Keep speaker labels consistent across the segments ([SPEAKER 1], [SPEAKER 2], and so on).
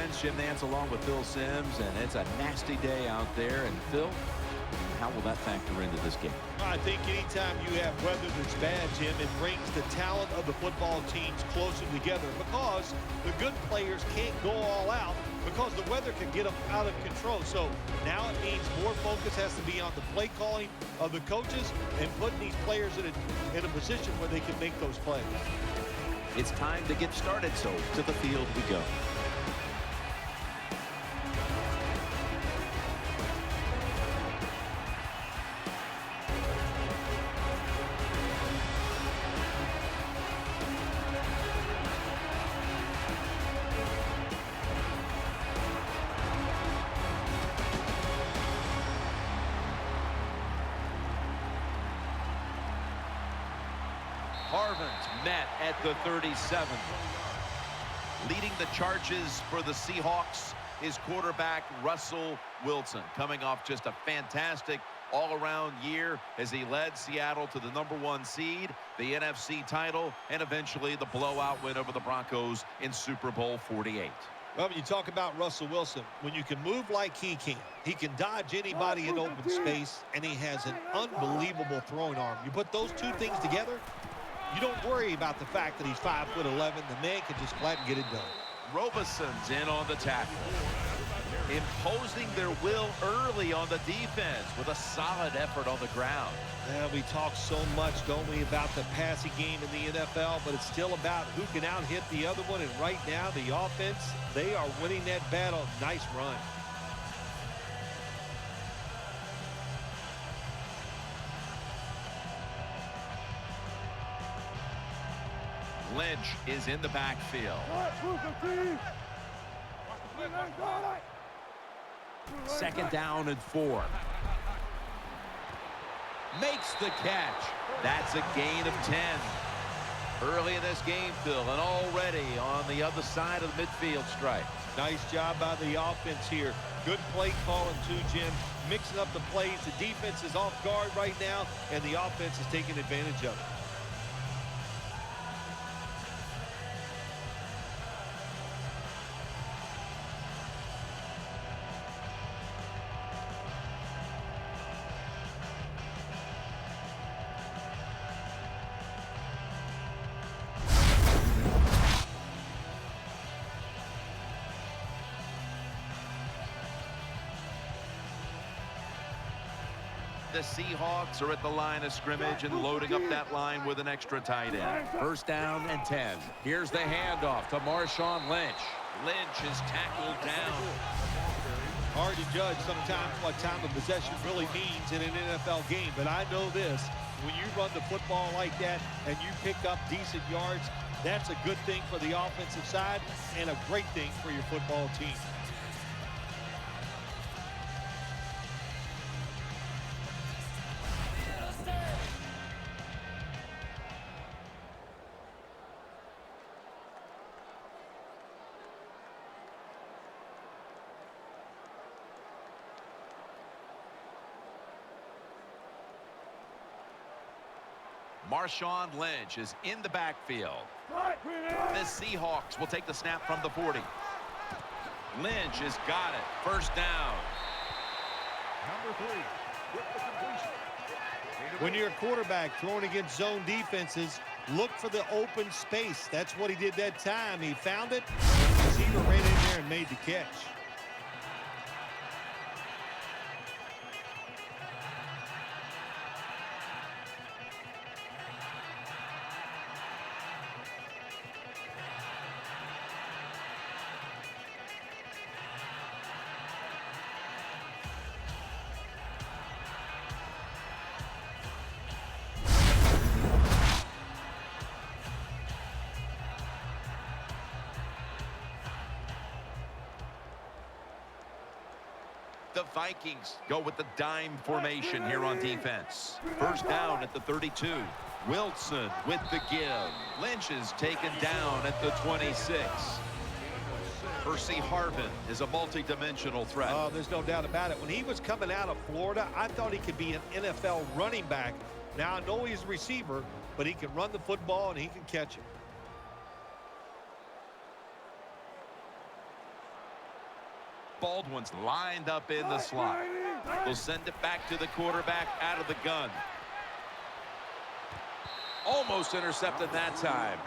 [SPEAKER 1] friends, Jim Nance along with Phil Simms, and it's a nasty day out there. And Phil, how will that factor into this game?
[SPEAKER 2] I think anytime you have weather that's bad, Jim, it brings the talent of the football teams closer together because the good players can't go all out because the weather can get them out of control. So now it means more focus has to be on the play calling of the coaches and putting these players in a position where they can make those plays.
[SPEAKER 1] It's time to get started, so to the field we go. Harvin's met at the 37. Leading the charges for the Seahawks is quarterback Russell Wilson, coming off just a fantastic all-around year as he led Seattle to the #1 seed, the NFC title, and eventually the blowout win over the Broncos in Super Bowl 48.
[SPEAKER 2] Well, when you talk about Russell Wilson, when you can move like he can dodge anybody in open space, and he has an unbelievable throwing arm. You put those two things together, you don't worry about the fact that he's 5'11". The man can just flat and get it done.
[SPEAKER 1] Robison's in on the tackle, imposing their will early on the defense with a solid effort on the ground.
[SPEAKER 2] Yeah, we talk so much, don't we, about the passing game in the NFL, but it's still about who can out-hit the other one, and right now the offense, they are winning that battle. Nice run.
[SPEAKER 1] Lynch is in the backfield. Second down and 4. Makes the catch. That's a gain of 10. Early in this game, Phil, and already on the other side of the midfield stripe.
[SPEAKER 2] Nice job by the offense here. Good play calling too, Jim. Mixing up the plays. The defense is off guard right now, and the offense is taking advantage of it.
[SPEAKER 1] The Seahawks are at the line of scrimmage and loading up that line with an extra tight end. First down and 10. Here's the handoff to Marshawn Lynch. Lynch is tackled down.
[SPEAKER 2] Hard to judge sometimes what time of possession really means in an NFL game, but I know this. When you run the football like that and you pick up decent yards, that's a good thing for the offensive side and a great thing for your football team.
[SPEAKER 1] Marshawn Lynch is in the backfield. The Seahawks will take the snap from the 40. Lynch has got it. First down.
[SPEAKER 2] When you're a quarterback throwing against zone defenses, look for the open space. That's what he did that time. He found it. The receiver ran in there and made the catch.
[SPEAKER 1] The Vikings go with the dime formation here on defense. First down at the 32. Wilson with the give. Lynch is taken down at the 26. Percy Harvin is a multi-dimensional threat.
[SPEAKER 2] Oh, there's no doubt about it. When he was coming out of Florida, I thought he could be an NFL running back. Now, I know he's a receiver, but he can run the football and he can catch it.
[SPEAKER 1] Baldwin's lined up in the slot. They'll send it back to the quarterback out of the gun. Almost intercepted that time.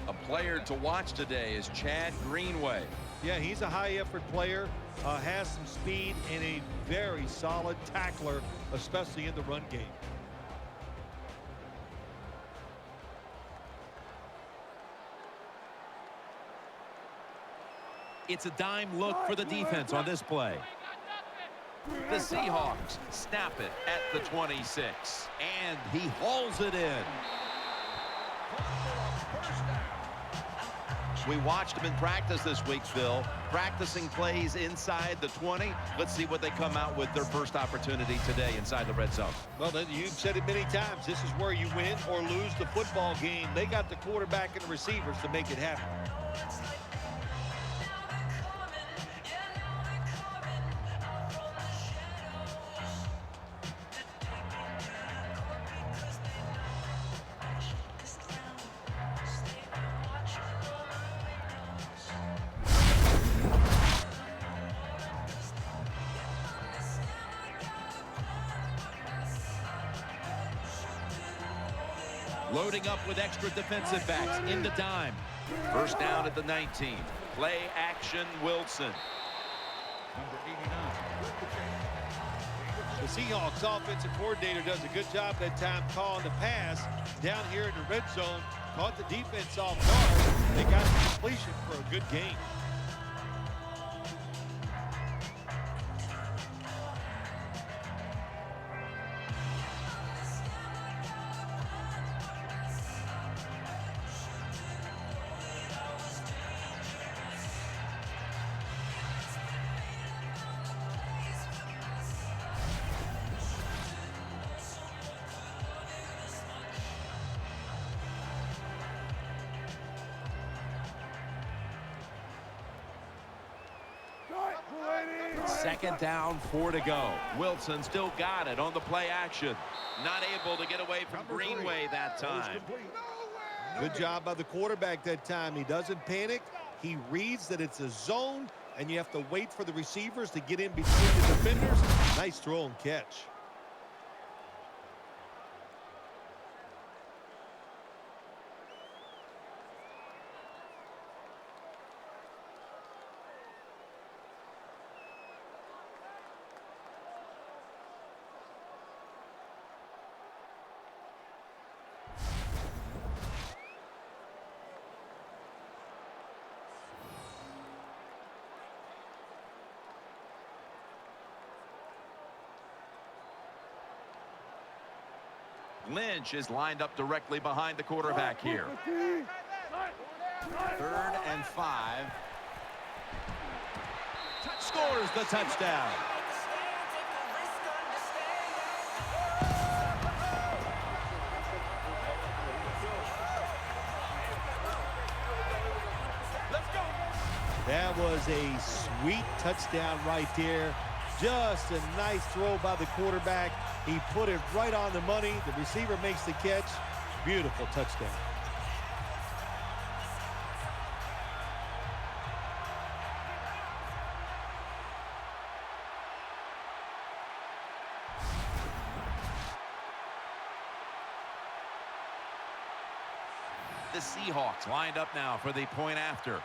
[SPEAKER 1] A player to watch today is Chad Greenway.
[SPEAKER 2] Yeah, he's a high-effort player, has some speed, and a very solid tackler, especially in the run game.
[SPEAKER 1] It's a dime look for the defense on this play. The Seahawks snap it at the 26, and he hauls it in. We watched him in practice this week, Phil, practicing plays inside the 20. Let's see what they come out with their first opportunity today inside the red zone.
[SPEAKER 2] Well, you've said it many times. This is where you win or lose the football game. They got the quarterback and the receivers to make it happen.
[SPEAKER 1] Loading up with extra defensive backs in the dime. First down at the 19. Play action Wilson.
[SPEAKER 3] Number 89.
[SPEAKER 2] The Seahawks offensive coordinator does a good job that time calling the pass down here in the red zone. Caught the defense off guard. They got the completion for a good game.
[SPEAKER 1] Second down, 4 to go. Wilson still got it on the play action. Not able to get away from Greenway that time.
[SPEAKER 2] Good job by the quarterback that time. He doesn't panic. He reads that it's a zone, and you have to wait for the receivers to get in between the defenders. Nice throw and catch.
[SPEAKER 1] Lynch is lined up directly behind the quarterback here. 3rd and 5. Scores the touchdown.
[SPEAKER 2] That was a sweet touchdown right there. Just a nice throw by the quarterback. He put it right on the money. The receiver makes the catch. Beautiful touchdown.
[SPEAKER 1] The Seahawks lined up now for the point after.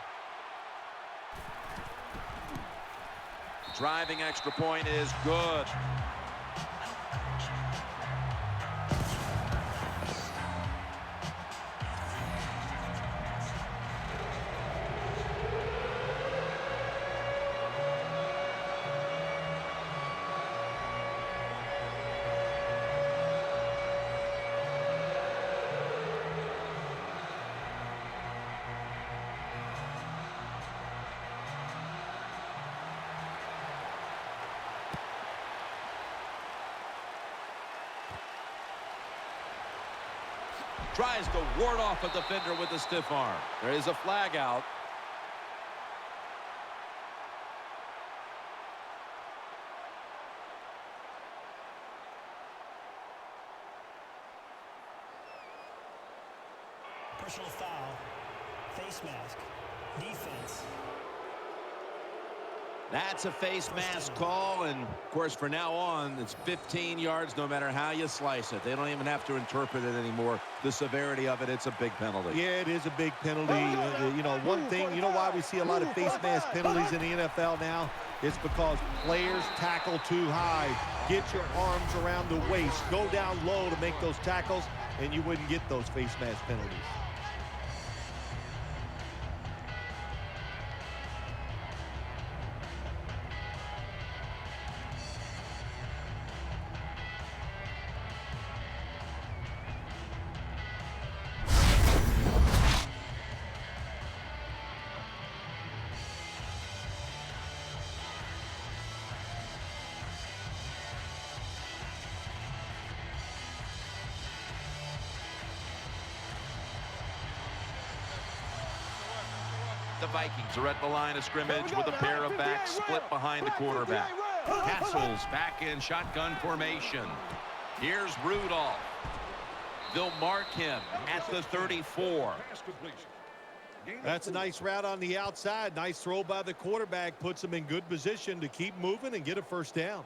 [SPEAKER 1] Driving extra point is good. Tries to ward off a defender with a stiff arm. There is a flag out.
[SPEAKER 4] Personal foul, face mask, defense. That's a face mask call, and of course for now on it's 15 yards no matter how you slice it. They don't even have to interpret it anymore. The severity of it, it's a big penalty.
[SPEAKER 2] Yeah, it is a big penalty. You know, one thing, you know why we see a lot of face mask penalties in the NFL now? It's because players tackle too high. Get your arms around the waist. Go down low to make those tackles, and you wouldn't get those face mask penalties.
[SPEAKER 1] The Vikings are at the line of scrimmage with a pair of backs split behind the quarterback. Castles back in shotgun formation. Here's Rudolph. They'll mark him at the 34.
[SPEAKER 2] That's a nice route on the outside. Nice throw by the quarterback. Puts him in good position to keep moving and get a first down.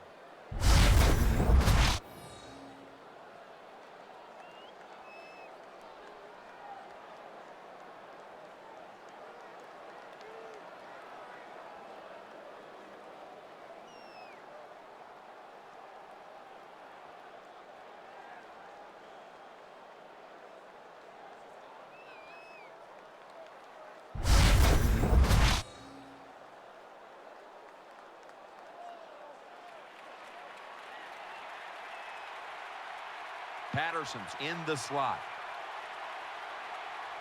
[SPEAKER 1] Patterson's in the slot.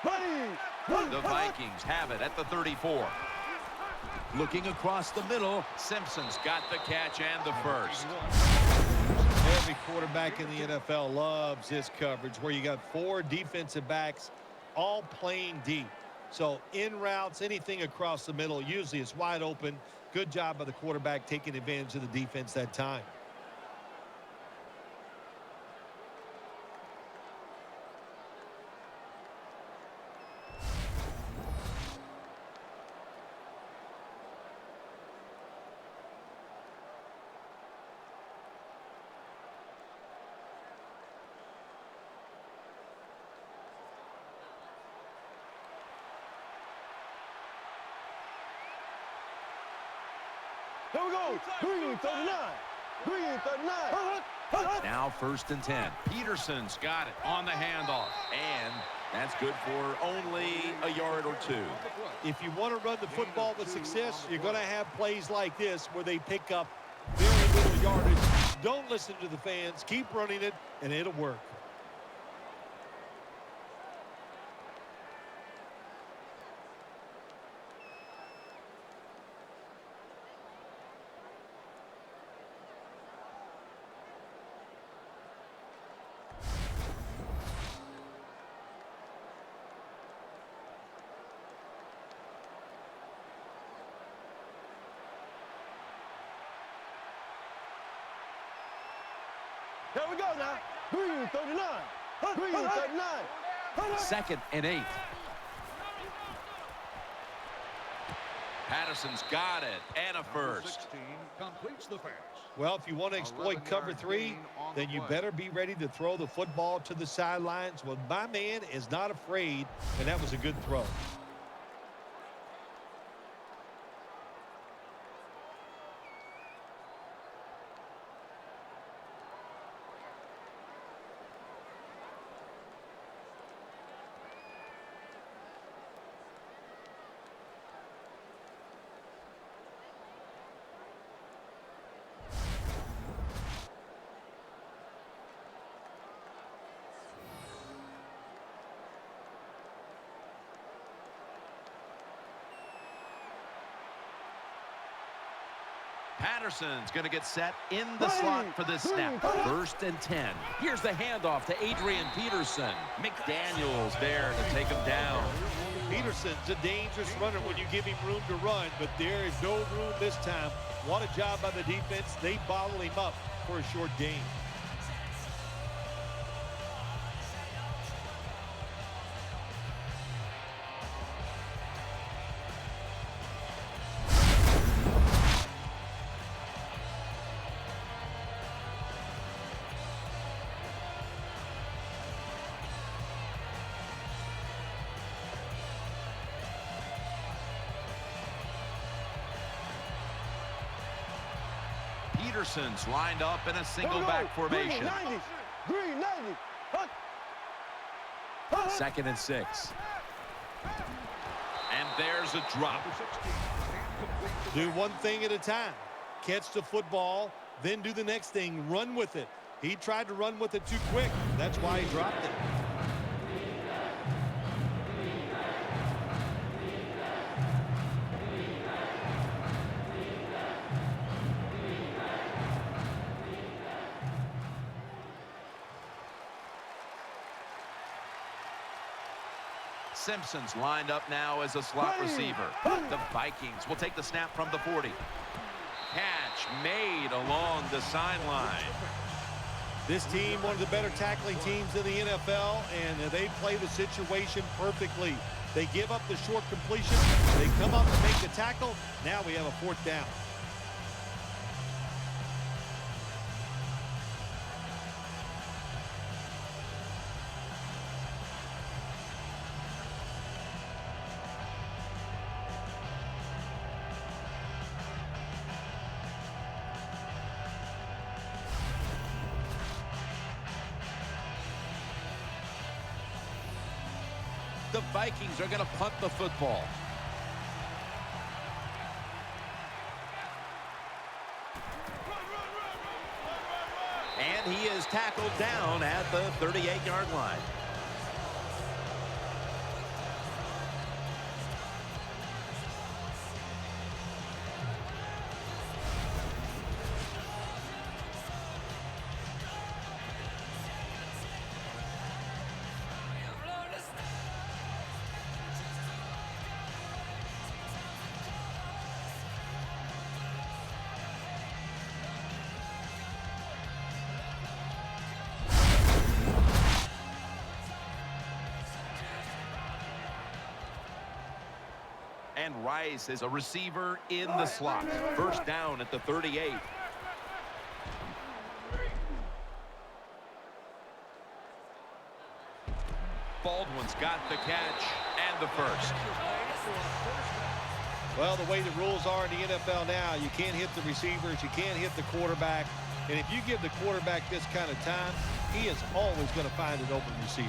[SPEAKER 1] The Vikings have it at the 34. Looking across the middle, Simpson's got the catch and the first.
[SPEAKER 2] Every quarterback in the NFL loves this coverage where you got 4 defensive backs all playing deep. So in routes, anything across the middle, usually it's wide open. Good job by the quarterback taking advantage of the defense that time.
[SPEAKER 5] Here we go. Green 39. Green 39.
[SPEAKER 1] Now 1st and 10. Peterson's got it on the handoff. And that's good for only a yard or 2.
[SPEAKER 2] If you want to run the football with success, you're going to have plays like this where they pick up very little yardage. Don't listen to the fans. Keep running it, and it'll work.
[SPEAKER 5] Here we go now. Green 39. Green 39.
[SPEAKER 1] 2nd and 8. Patterson's got it and a first.
[SPEAKER 3] Completes the pass.
[SPEAKER 2] Well, if you want to exploit cover 3, then you better be ready to throw the football to the sidelines. Well, my man is not afraid, and that was a good throw.
[SPEAKER 1] Patterson's going to get set in the slot for this snap. 1st and 10. Here's the handoff to Adrian Peterson. McDaniels there to take him down.
[SPEAKER 2] Peterson's a dangerous runner when you give him room to run, but there is no room this time. What a job by the defense. They bottle him up for a short gain.
[SPEAKER 1] Peterson's lined up in a single back formation.
[SPEAKER 5] Green 90. Hut.
[SPEAKER 4] 2nd and 6.
[SPEAKER 1] And there's a drop.
[SPEAKER 2] Do one thing at a time. Catch the football, then do the next thing, run with it. He tried to run with it too quick. That's why he dropped it.
[SPEAKER 1] Simpson's lined up now as a slot receiver. The Vikings will take the snap from the 40. Catch made along the sideline.
[SPEAKER 2] This team, one of the better tackling teams in the NFL, and they play the situation perfectly. They give up the short completion. They come up and make the tackle. Now we have a 4th down.
[SPEAKER 1] The Vikings are going to punt the football. And he is tackled down at the 38-yard line. And Rice is a receiver in the slot. 1st down at the 38. Baldwin's got the catch and the 1st.
[SPEAKER 2] Well, the way the rules are in the NFL now, you can't hit the receivers, you can't hit the quarterback. And if you give the quarterback this kind of time, he is always going to find an open receiver.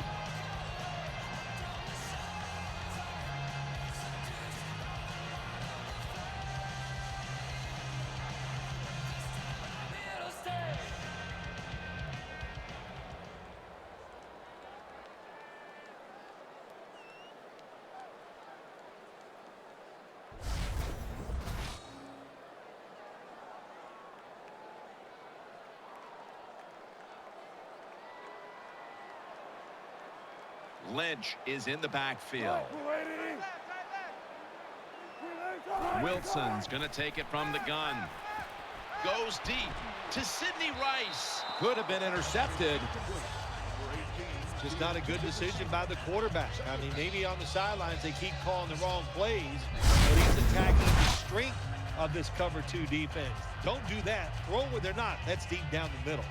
[SPEAKER 1] Lynch is in the backfield. Wilson's going to take it from the gun. Goes deep to Sidney Rice.
[SPEAKER 4] Could have been intercepted.
[SPEAKER 2] Just not a good decision by the quarterback. I mean, maybe on the sidelines they keep calling the wrong plays, but he's attacking the strength of this cover 2 defense. Don't do that. Throw where they're not. That's deep down the middle.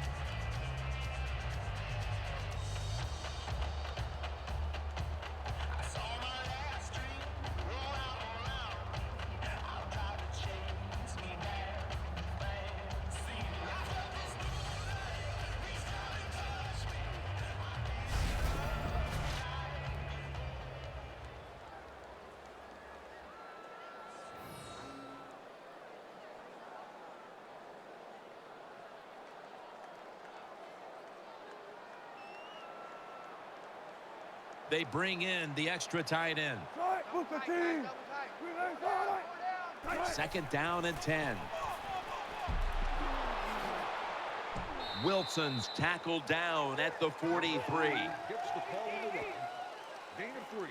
[SPEAKER 1] They bring in the extra tight end. 2nd down and 10. Wilson's tackled down at the 43.
[SPEAKER 3] Gets the ball on the run. Gain of 3.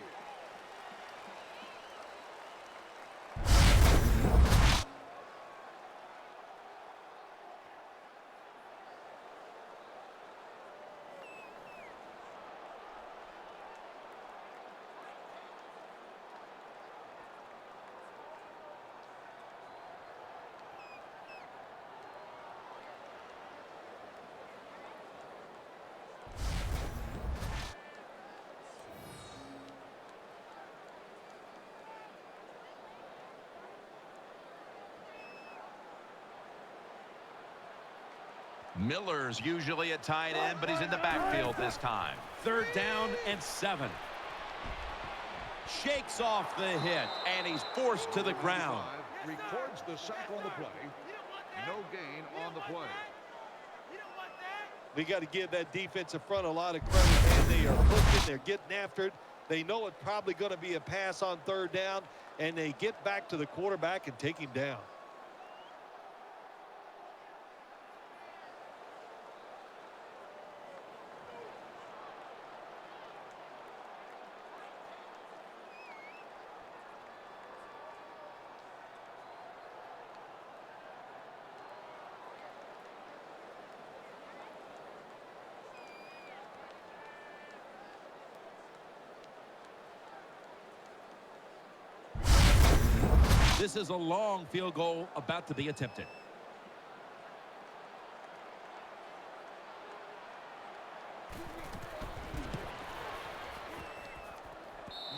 [SPEAKER 1] Miller's usually a tight end, but he's in the backfield this time.
[SPEAKER 4] 3rd down and 7. Shakes off the hit, and he's forced to the ground.
[SPEAKER 3] Records the sack on the play. No gain on the play.
[SPEAKER 2] We got to give that defensive front a lot of credit, man. They are looking, they're getting after it. They know it's probably going to be a pass on 3rd down, and they get back to the quarterback and take him down.
[SPEAKER 4] This is a long field goal about to be attempted.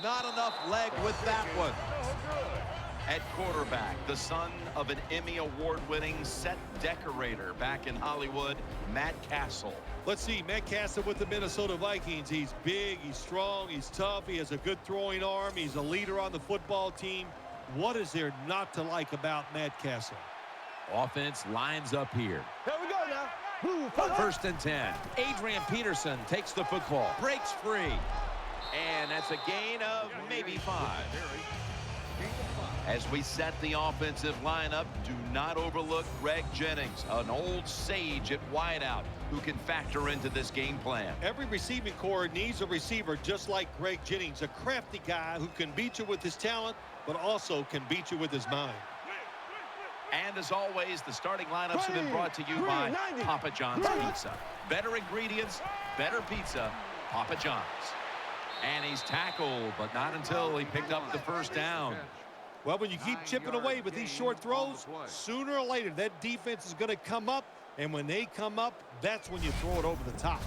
[SPEAKER 1] Not enough leg with that one. At quarterback, the son of an Emmy Award-winning set decorator back in Hollywood, Matt Castle.
[SPEAKER 2] Let's see, Matt Castle with the Minnesota Vikings. He's big, he's strong, he's tough, he has a good throwing arm, he's a leader on the football team. What is there not to like about Matt Castle?
[SPEAKER 4] Offense lines up here.
[SPEAKER 5] Here we go now.
[SPEAKER 4] 1st and 10. Adrian Peterson takes the football, breaks free, and that's a gain of maybe 5.
[SPEAKER 1] As we set the offensive lineup, do not overlook Greg Jennings, an old sage at wideout who can factor into this game plan.
[SPEAKER 2] Every receiving corps needs a receiver just like Greg Jennings, a crafty guy who can beat you with his talent, but also can beat you with his mind.
[SPEAKER 1] And as always, the starting lineups have been brought to you by Papa John's Pizza. Better ingredients, better pizza, Papa John's. And he's tackled, but not until he picked up the 1st down.
[SPEAKER 2] Well, when you keep chipping away with these short throws, sooner or later that defense is going to come up, and when they come up, that's when you throw it over the top.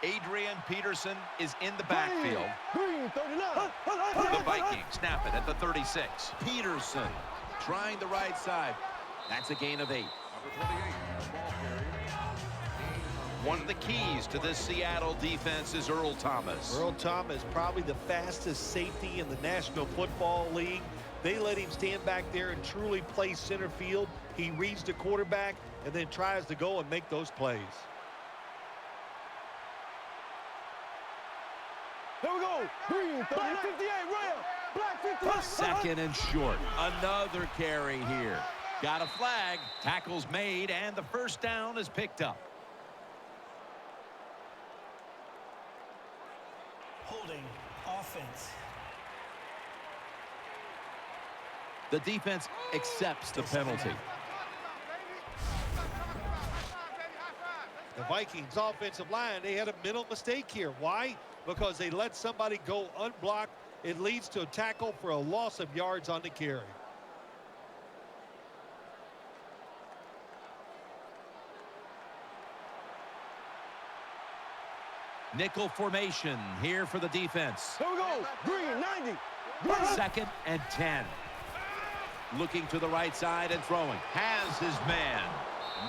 [SPEAKER 1] Adrian Peterson is in the backfield.
[SPEAKER 5] Green 39.
[SPEAKER 1] The Vikings snap it at the 36.
[SPEAKER 4] Peterson trying the right side. That's a gain of 8.
[SPEAKER 1] One of the keys to this Seattle defense is Earl Thomas.
[SPEAKER 2] Earl Thomas, probably the fastest safety in the National Football League. They let him stand back there and truly play center field. He reads the quarterback and then tries to go and make those plays.
[SPEAKER 5] Here we go. Green 39. Black 58, rail. Black 58.
[SPEAKER 4] 2nd and short. Another carry here. Got a flag.
[SPEAKER 1] Tackles made, and the 1st down is picked up.
[SPEAKER 6] Holding offense.
[SPEAKER 4] The defense accepts the penalty.
[SPEAKER 2] The Vikings offensive line, they had a mental mistake here. Why? Because they let somebody go unblocked. It leads to a tackle for a loss of yards on the carry.
[SPEAKER 4] Nickel formation here for the defense.
[SPEAKER 5] Here we go. Green 90.
[SPEAKER 4] 2nd and 10. Looking to the right side and throwing.
[SPEAKER 1] Has his man.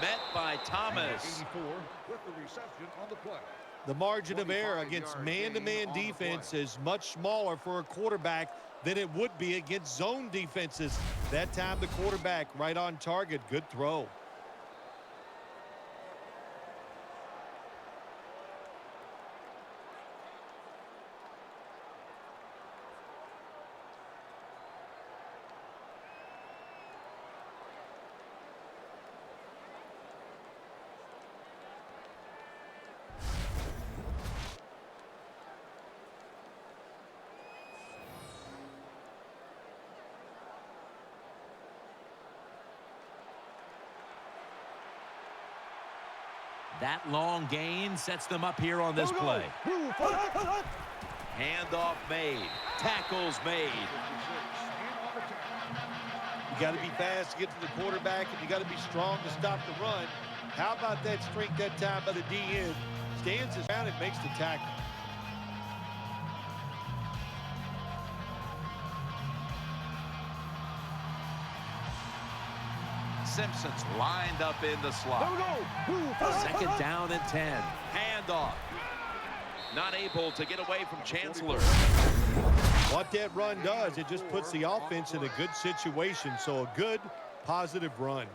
[SPEAKER 1] Met by Thomas.
[SPEAKER 3] 84 with the reception on the play.
[SPEAKER 2] The margin of error against man-to-man defense is much smaller for a quarterback than it would be against zone defenses. That time the quarterback right on target. Good throw.
[SPEAKER 4] That long gain sets them up here on this play.
[SPEAKER 1] Handoff made. Tackles made.
[SPEAKER 2] You got to be fast to get to the quarterback, and you got to be strong to stop the run. How about that strength that time by the D end? Stands his ground and makes the tackle.
[SPEAKER 1] Simpson's lined up in the slot.
[SPEAKER 4] Second down and 10.
[SPEAKER 1] Handoff. Not able to get away from Chancellor.
[SPEAKER 2] What that run does, it just puts the offense in a good situation. So a good, positive run.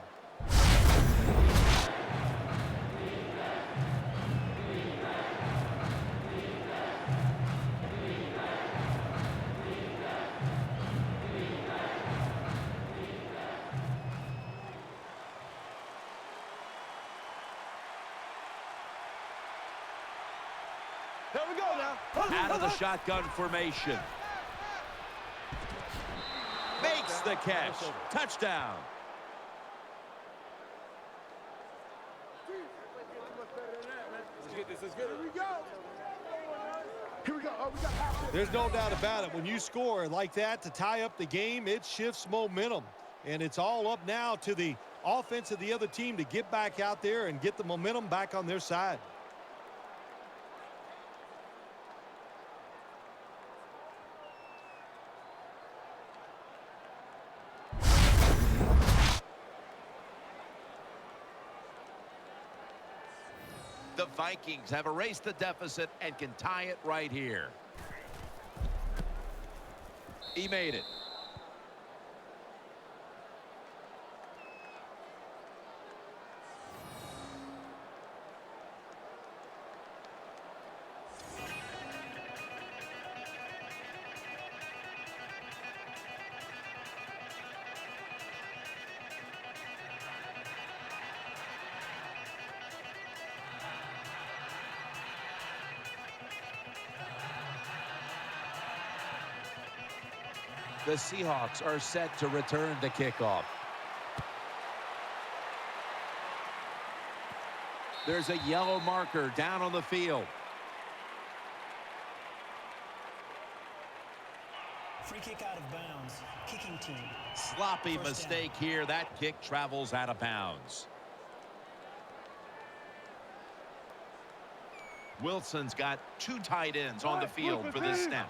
[SPEAKER 5] Here we go now.
[SPEAKER 1] Out of the shotgun formation. Makes the catch. Touchdown.
[SPEAKER 5] Let's get it. Here we go. Here we go. Oh, we got half.
[SPEAKER 2] There's no doubt about it. When you score like that to tie up the game, it shifts momentum. And it's all up now to the offense of the other team to get back out there and get the momentum back on their side.
[SPEAKER 1] The Vikings have erased the deficit and can tie it right here. He made it.
[SPEAKER 4] The Seahawks are set to return the kickoff. There's a yellow marker down on the field.
[SPEAKER 6] Free kick out of bounds. Kicking team.
[SPEAKER 1] Sloppy
[SPEAKER 6] First
[SPEAKER 1] mistake here. That kick travels out of bounds. Wilson's got two tight ends on the field for this snap.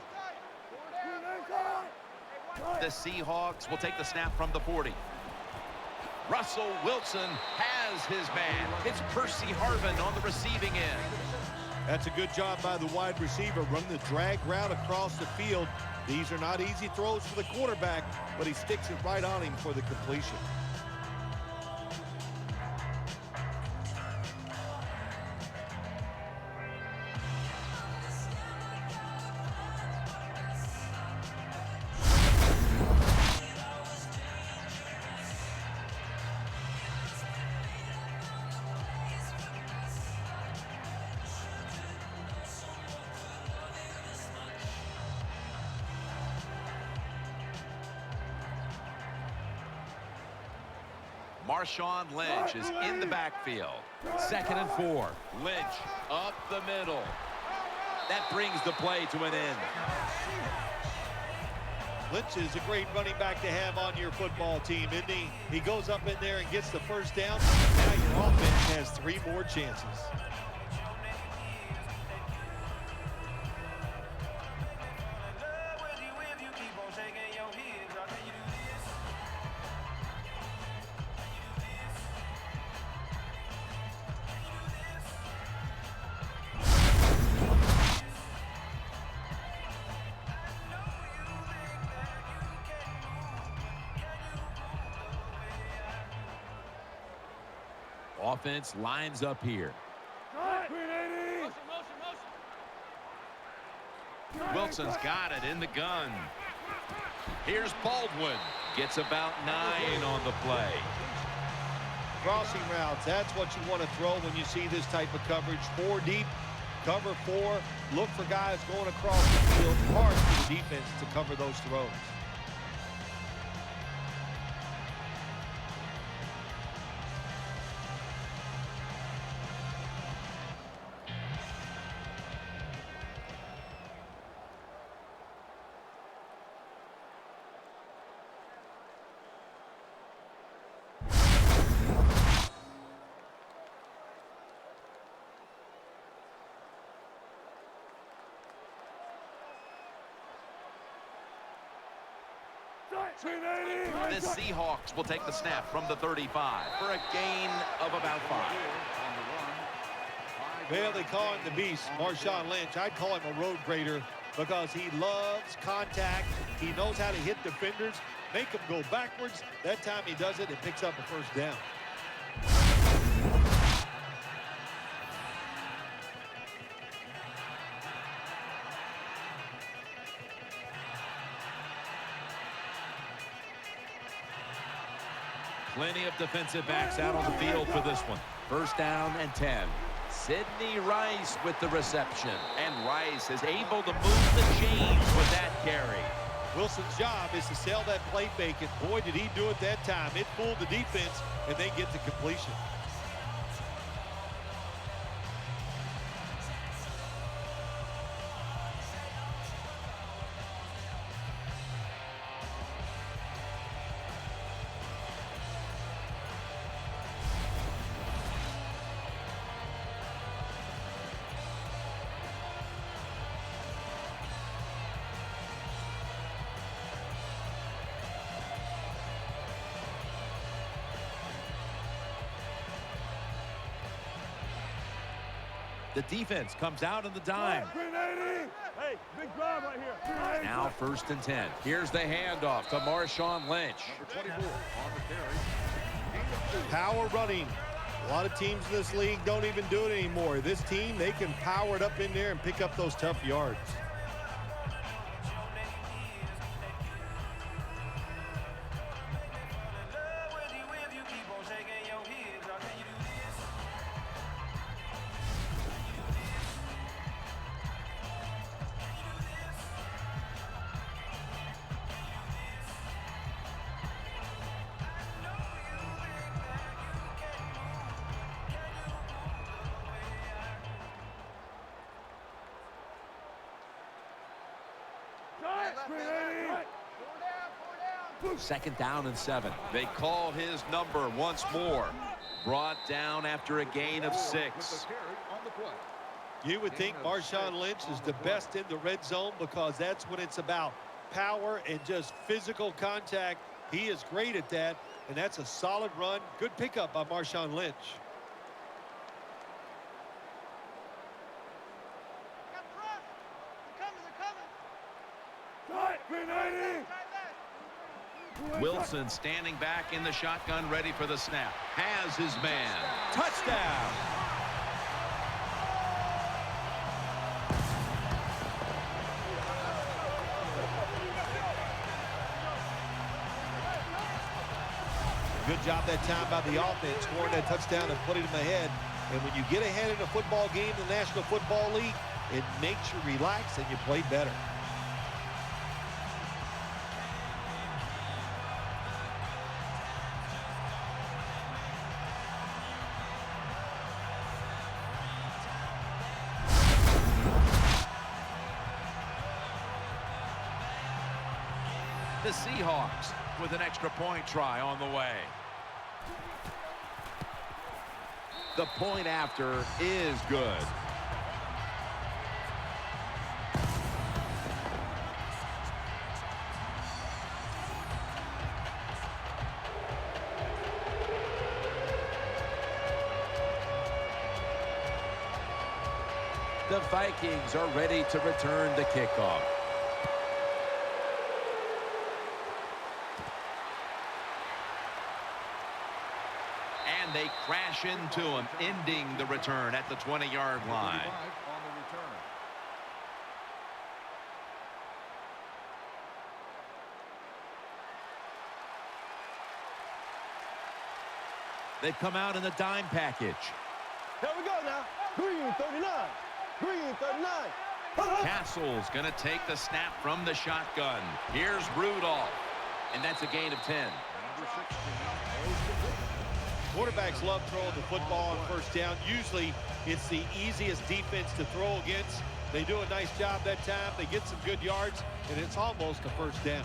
[SPEAKER 1] The Seahawks will take the snap from the 40. Russell Wilson has his man. It's Percy Harvin on the receiving end.
[SPEAKER 2] That's a good job by the wide receiver, running the drag route across the field. These are not easy throws for the quarterback, but he sticks it right on him for the completion.
[SPEAKER 1] Marshawn Lynch is in the backfield. 2nd and 4. Lynch up the middle. That brings the play to an end.
[SPEAKER 2] Lynch is a great running back to have on your football team, isn't he? He goes up in there and gets the first down. Now your offense has 3 more chances.
[SPEAKER 4] Offense lines up here.
[SPEAKER 1] Wilson's got it in the gun. Here's Baldwin. Gets about 9 on the play.
[SPEAKER 2] Crossing routes, that's what you want to throw when you see this type of coverage. 4 deep, cover 4. Look for guys going across the field. Hard for the defense to cover those throws.
[SPEAKER 1] The Seahawks will take the snap from the 35 for a gain of about 5.
[SPEAKER 2] Well, they call him the beast, Marshawn Lynch. I'd call him a road grader because he loves contact. He knows how to hit defenders, make them go backwards. That time he does it and picks up a first down.
[SPEAKER 4] Plenty of defensive backs out on the field for this one. First down and 10. Sidney Rice with the reception.
[SPEAKER 1] And Rice is able to move the chains with that carry.
[SPEAKER 2] Wilson's job is to sell that play fake, and boy, did he do it that time. It fooled the defense, and they get the completion.
[SPEAKER 4] The defense comes out in the dime.
[SPEAKER 5] Hey, big drive right here.
[SPEAKER 4] Now 1st and 10. Here's the handoff to Marshawn Lynch.
[SPEAKER 2] Power running. A lot of teams in this league don't even do it anymore. This team, they can power it up in there and pick up those tough yards.
[SPEAKER 4] Second down and 7.
[SPEAKER 1] They call his number once more. Brought down after a gain of 6.
[SPEAKER 2] You would think Marshawn Lynch is the best in the red zone because that's when it's about power and just physical contact. He is great at that, and that's a solid run. Good pickup by Marshawn Lynch.
[SPEAKER 1] Wilson standing back in the shotgun, ready for the snap. Has his man.
[SPEAKER 4] Touchdown.
[SPEAKER 2] Good job that time by the offense, scoring that touchdown and putting him ahead. And when you get ahead in a football game in the National Football League, it makes you relax and you play better.
[SPEAKER 1] The Seahawks with an extra point try on the way.
[SPEAKER 4] The point after is good. The Vikings are ready to return the kickoff.
[SPEAKER 1] And they crash into him, ending the return at the 20-yard line.
[SPEAKER 4] They've come out in the dime package.
[SPEAKER 5] Here we go now. Green 39. Green 39.
[SPEAKER 1] Castle's going to take the snap from the shotgun. Here's Rudolph. And that's a gain of 10.
[SPEAKER 2] Quarterbacks love throwing the football on first down. Usually it's the easiest defense to throw against. They do a nice job that time. They get some good yards, and it's almost a first down.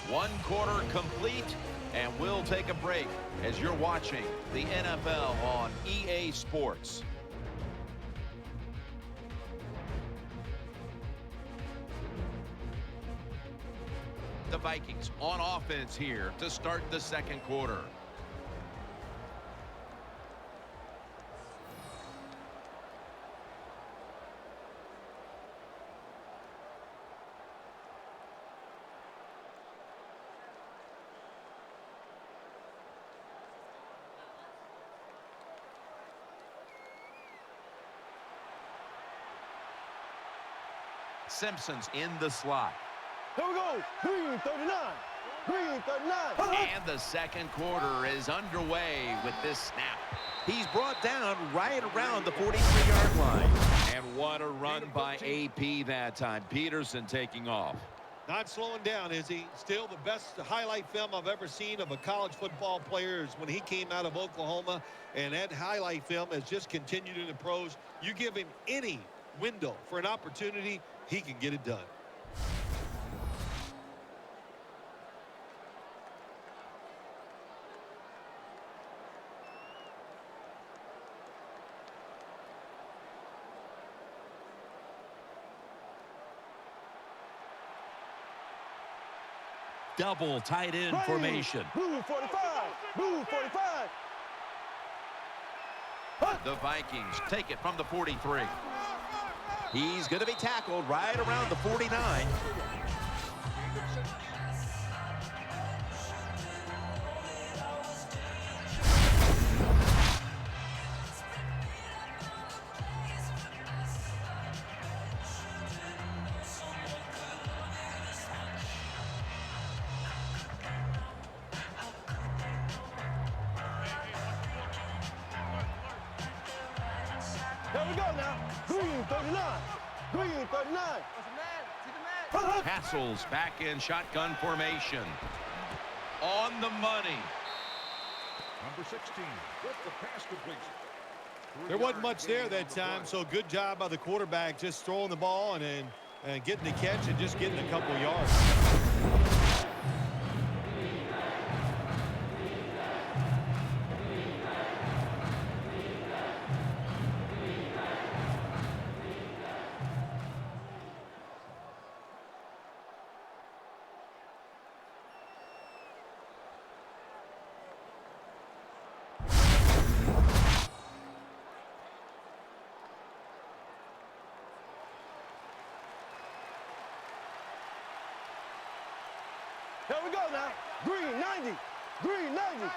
[SPEAKER 1] One quarter complete, and we'll take a break as you're watching the NFL on EA Sports. The Vikings on offense here to start the second quarter. Simpson's in the slot.
[SPEAKER 5] Here we go. Green 39. Green 39.
[SPEAKER 1] And the second quarter is underway with this snap.
[SPEAKER 4] He's brought down right around the 43-yard line. And what a run by AP that time. Peterson taking off.
[SPEAKER 2] Not slowing down, is he? Still the best highlight film I've ever seen of a college football player is when he came out of Oklahoma, and that highlight film has just continued in the pros. You give him any window for an opportunity, he can get it done.
[SPEAKER 4] Double tight end formation.
[SPEAKER 5] Blue 45. Blue 45.
[SPEAKER 1] The Vikings take it from the 43.
[SPEAKER 4] He's going to be tackled right around the 49.
[SPEAKER 5] Here we go now. Green 39. Green 39.
[SPEAKER 1] Castles back in shotgun formation. On the money.
[SPEAKER 3] Number 16 with the pass completion.
[SPEAKER 2] There wasn't much there that time, so good job by the quarterback just throwing the ball and getting the catch and just getting a couple yards.
[SPEAKER 5] Here we go now. Green 90. Green 90.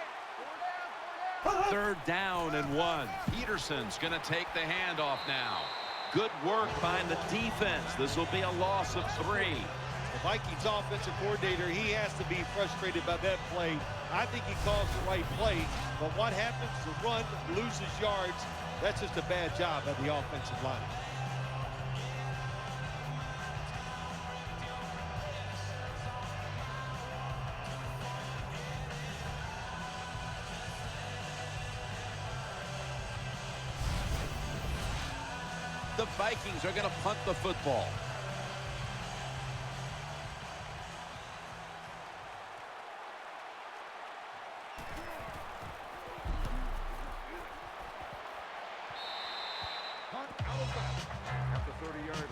[SPEAKER 1] Third down and 1. Peterson's going to take the handoff now. Good work by the defense. This will be a loss of 3.
[SPEAKER 2] The Vikings offensive coordinator, he has to be frustrated by that play. I think he calls the right play, but what happens? The run loses yards. That's just a bad job by the offensive line.
[SPEAKER 4] The Vikings are going to punt the football.
[SPEAKER 3] Punt out of bounds at the 30-yard line.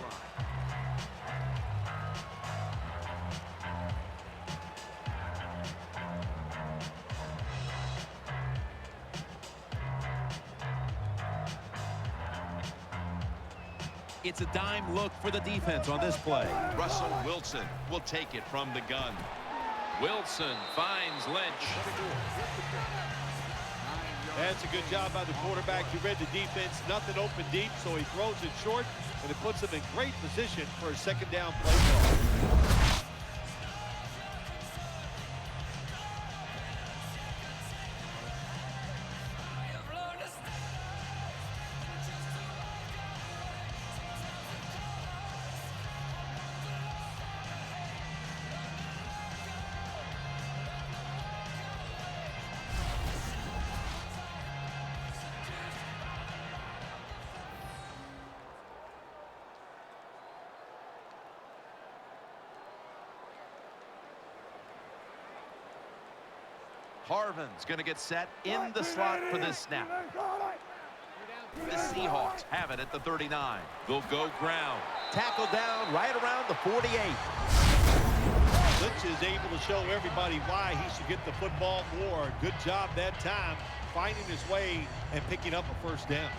[SPEAKER 4] It's a dime look for the defense on this play.
[SPEAKER 1] Russell Wilson will take it from the gun. Wilson finds Lynch.
[SPEAKER 2] That's a good job by the quarterback. He read the defense, nothing open deep, so he throws it short, and it puts him in great position for a second down play call.
[SPEAKER 1] Harvin's going to get set in the slot for this snap. The Seahawks have it at the 39. They'll go ground.
[SPEAKER 4] Tackle down right around the 48.
[SPEAKER 2] Lynch is able to show everybody why he should get the football more. Good job that time finding his way and picking up a first down.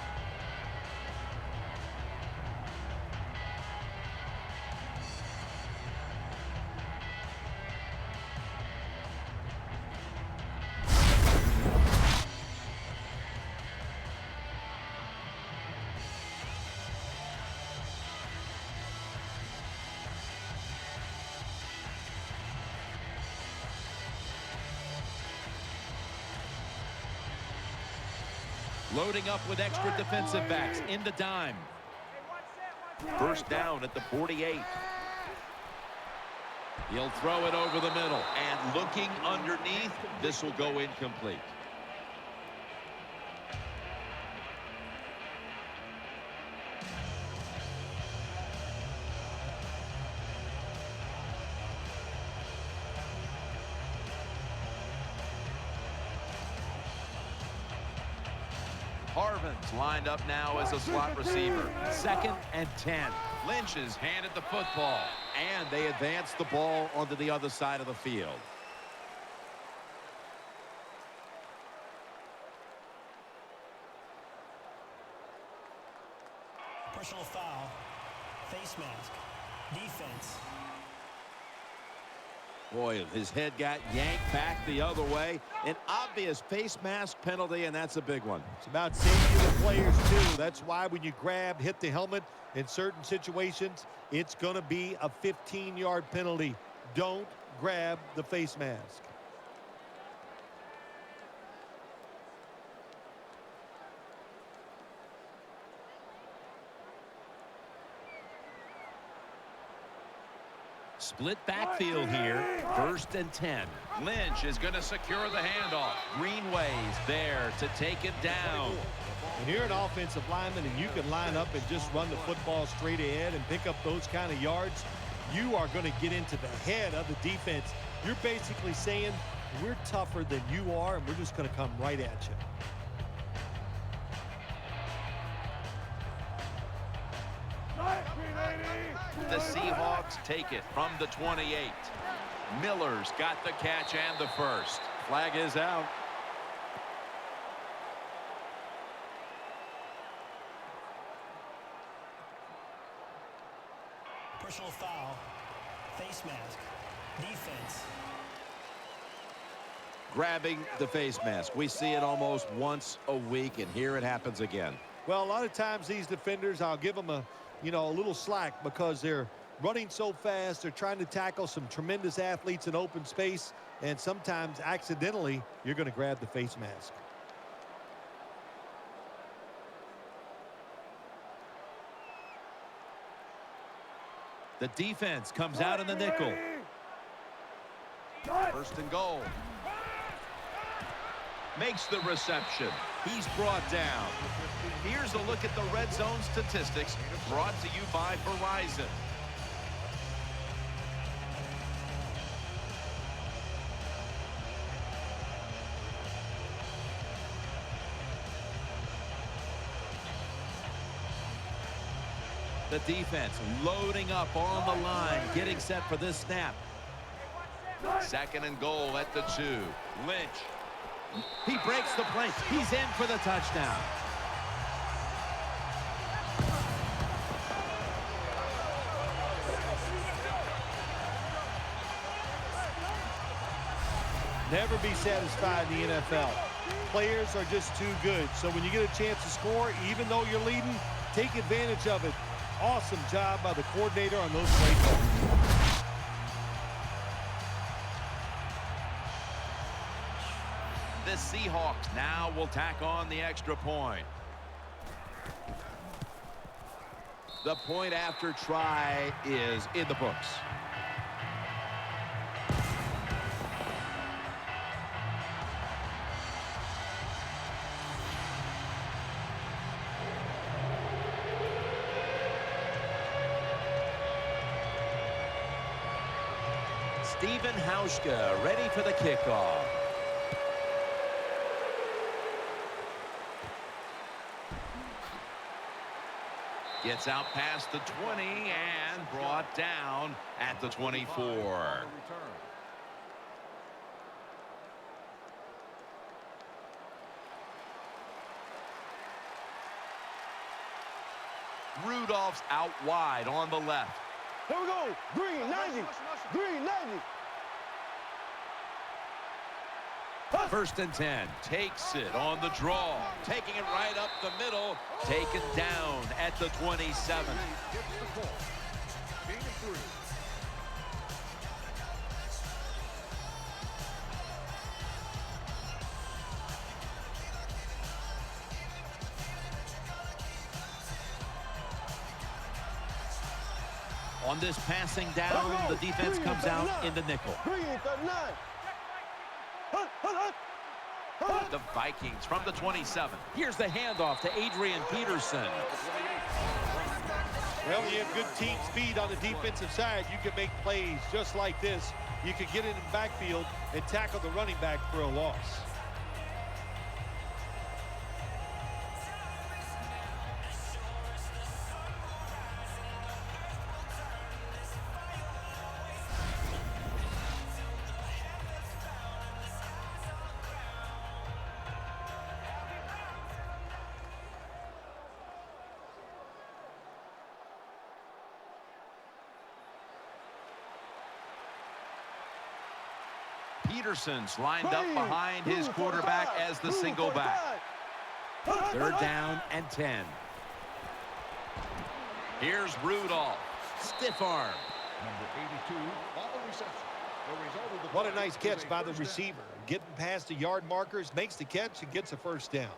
[SPEAKER 1] Loading up with extra defensive backs in the dime. First down at the 48. He'll throw it over the middle. And looking underneath, this will go incomplete. Harvin's lined up now as a slot receiver. 2nd and 10. Lynch has handed the football.
[SPEAKER 4] And they advance the ball onto the other side of the field.
[SPEAKER 6] Personal foul. Face mask. Defense.
[SPEAKER 4] Boy, his head got yanked back the other way. An obvious face mask penalty, and that's a big one.
[SPEAKER 2] It's about safety of the players, too. That's why when you grab, hit the helmet in certain situations, it's going to be a 15-yard penalty. Don't grab the face mask.
[SPEAKER 1] Split backfield here. 1st and 10. Lynch is going to secure the handoff. Greenway's there to take him down.
[SPEAKER 2] When you're an offensive lineman and you can line up and just run the football straight ahead and pick up those kind of yards, you are going to get into the head of the defense. You're basically saying, we're tougher than you are, and we're just going to come right at you.
[SPEAKER 1] The Seahawks take it from the 28. Miller's got the catch and the first.
[SPEAKER 4] Flag is out.
[SPEAKER 6] Personal foul. Face mask. Defense.
[SPEAKER 4] Grabbing the face mask. We see it almost once a week, and here it happens again.
[SPEAKER 2] Well, a lot of times these defenders, I'll give them a little slack because they're running so fast. They're trying to tackle some tremendous athletes in open space, and sometimes accidentally you're going to grab the face mask.
[SPEAKER 1] The defense comes out in the nickel. 1st and goal. Makes the reception. He's brought down. Here's a look at the red zone statistics brought to you by Verizon. The defense loading up on the line, getting set for this snap. 2nd and goal at the 2. Lynch.
[SPEAKER 4] He breaks the play. He's in for the touchdown.
[SPEAKER 2] Never be satisfied in the NFL. Players are just too good. So when you get a chance to score, even though you're leading, take advantage of it. Awesome job by the coordinator on those play calls.
[SPEAKER 1] The Seahawks now will tack on the extra point.
[SPEAKER 4] The point after try is in the books.
[SPEAKER 1] Steven Hauschka ready for the kickoff. Gets out past the 20 and brought down at the 24. Rudolph's out wide on the left.
[SPEAKER 5] Here we go. Green 90. Green 90.
[SPEAKER 1] First and 10. Takes it on the draw. Taking it right up the middle. Taken down at the 27.
[SPEAKER 3] Gets the ball. Gain of 3.
[SPEAKER 1] On this passing down, the defense comes out in the nickel.
[SPEAKER 5] Green 39.
[SPEAKER 1] The Vikings from the 27. Here's the handoff to Adrian Peterson.
[SPEAKER 2] Well, you have good team speed on the defensive side. You can make plays just like this. You can get in the backfield and tackle the running back for a loss.
[SPEAKER 1] Peterson's lined up behind his quarterback as the single back. Third down and 10. Here's Rudolph. Stiff arm.
[SPEAKER 3] Number 82 on the reception. The result of the
[SPEAKER 2] What a
[SPEAKER 3] play
[SPEAKER 2] nice
[SPEAKER 3] is
[SPEAKER 2] catch by the
[SPEAKER 3] first down.
[SPEAKER 2] receiver. Getting past the yard markers, makes the catch and gets a first down.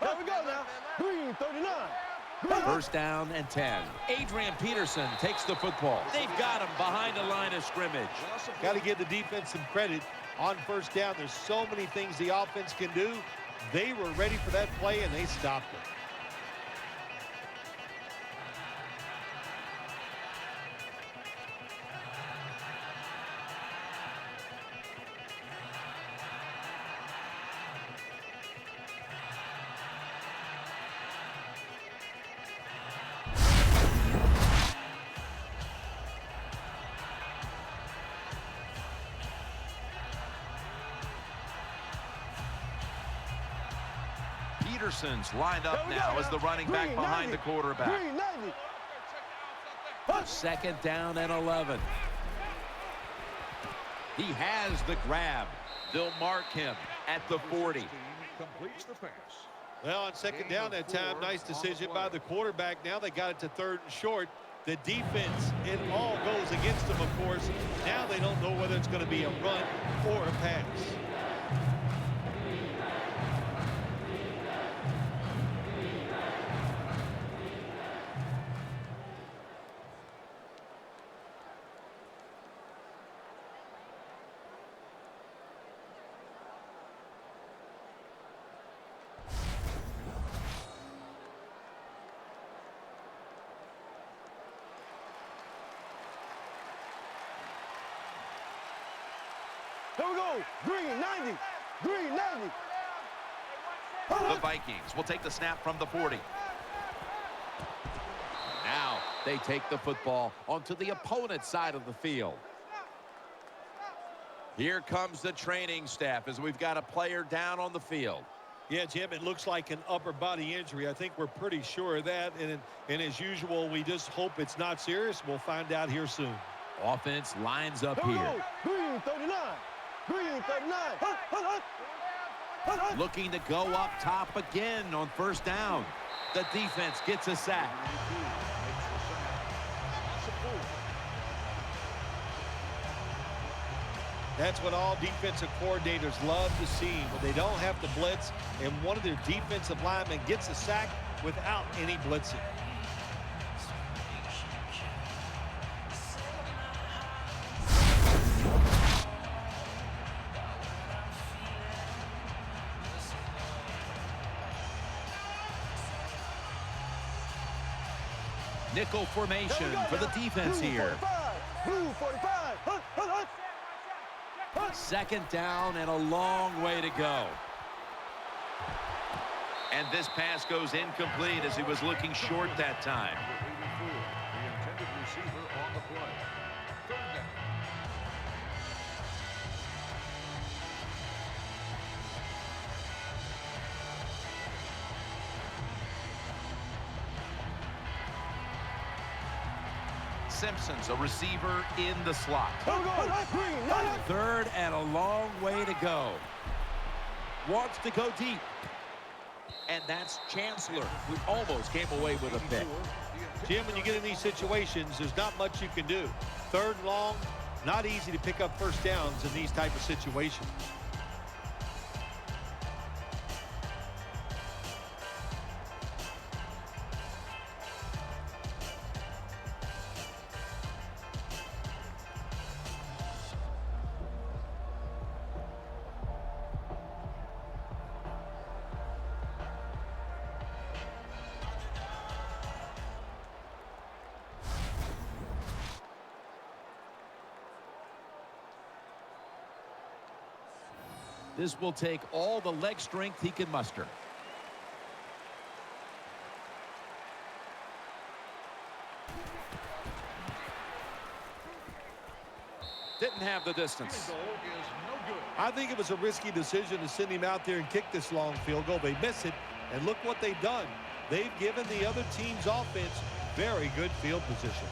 [SPEAKER 5] There we go now. Green 39.
[SPEAKER 1] First down and 10. Adrian Peterson takes the football. They've got him behind the line of scrimmage.
[SPEAKER 2] Got to give the defense some credit on first down. There's so many things the offense can do. They were ready for that play, and they stopped it.
[SPEAKER 1] Peterson's lined up now as the running back behind the quarterback.
[SPEAKER 5] Green 90.
[SPEAKER 1] Second down and 11. He has the grab. They'll mark him at the 40.
[SPEAKER 3] Completes the pass.
[SPEAKER 2] Well, on second down that time, nice decision by the quarterback. Now they got it to third and short. The defense, it all goes against them, of course. Now they don't know whether it's going to be a run or a pass.
[SPEAKER 5] Here we go. Green 90. Green 90.
[SPEAKER 1] The Vikings will take the snap from the 40. Now they take the football onto the opponent's side of the field. Here comes the training staff as we've got a player down on the field.
[SPEAKER 2] Yeah, Jim, it looks like an upper body injury. I think we're pretty sure of that. And as usual, we just hope it's not serious. We'll find out here soon.
[SPEAKER 1] Offense lines up
[SPEAKER 5] Here we
[SPEAKER 1] here.
[SPEAKER 5] go. Green 39. Green 39.
[SPEAKER 1] Looking to go up top again on first down. The defense gets a sack.
[SPEAKER 2] That's what all defensive coordinators love to see, when they don't have to blitz and one of their defensive linemen gets a sack without any blitzing.
[SPEAKER 1] Nickel formation for the defense here.
[SPEAKER 5] Blue 45. Hunt, hunt, hunt.
[SPEAKER 4] Second down and a long way to go.
[SPEAKER 1] And this pass goes incomplete as he was looking short that time.
[SPEAKER 3] Number 84, the intended receiver on the play. Third down.
[SPEAKER 1] Simpson's a receiver in the slot.
[SPEAKER 4] Third and a long way to go. Wants to go deep. And that's Chancellor, who almost came away with a pick.
[SPEAKER 2] Jim, when you get in these situations, there's not much you can do. Third and long, not easy to pick up first downs in these type of situations.
[SPEAKER 4] This will take all the leg strength he can muster. Didn't have the distance.
[SPEAKER 3] Goal is no good.
[SPEAKER 2] I think it was a risky decision to send him out there and kick this long field goal. They miss it, and look what they've done. They've given the other team's offense very good field position.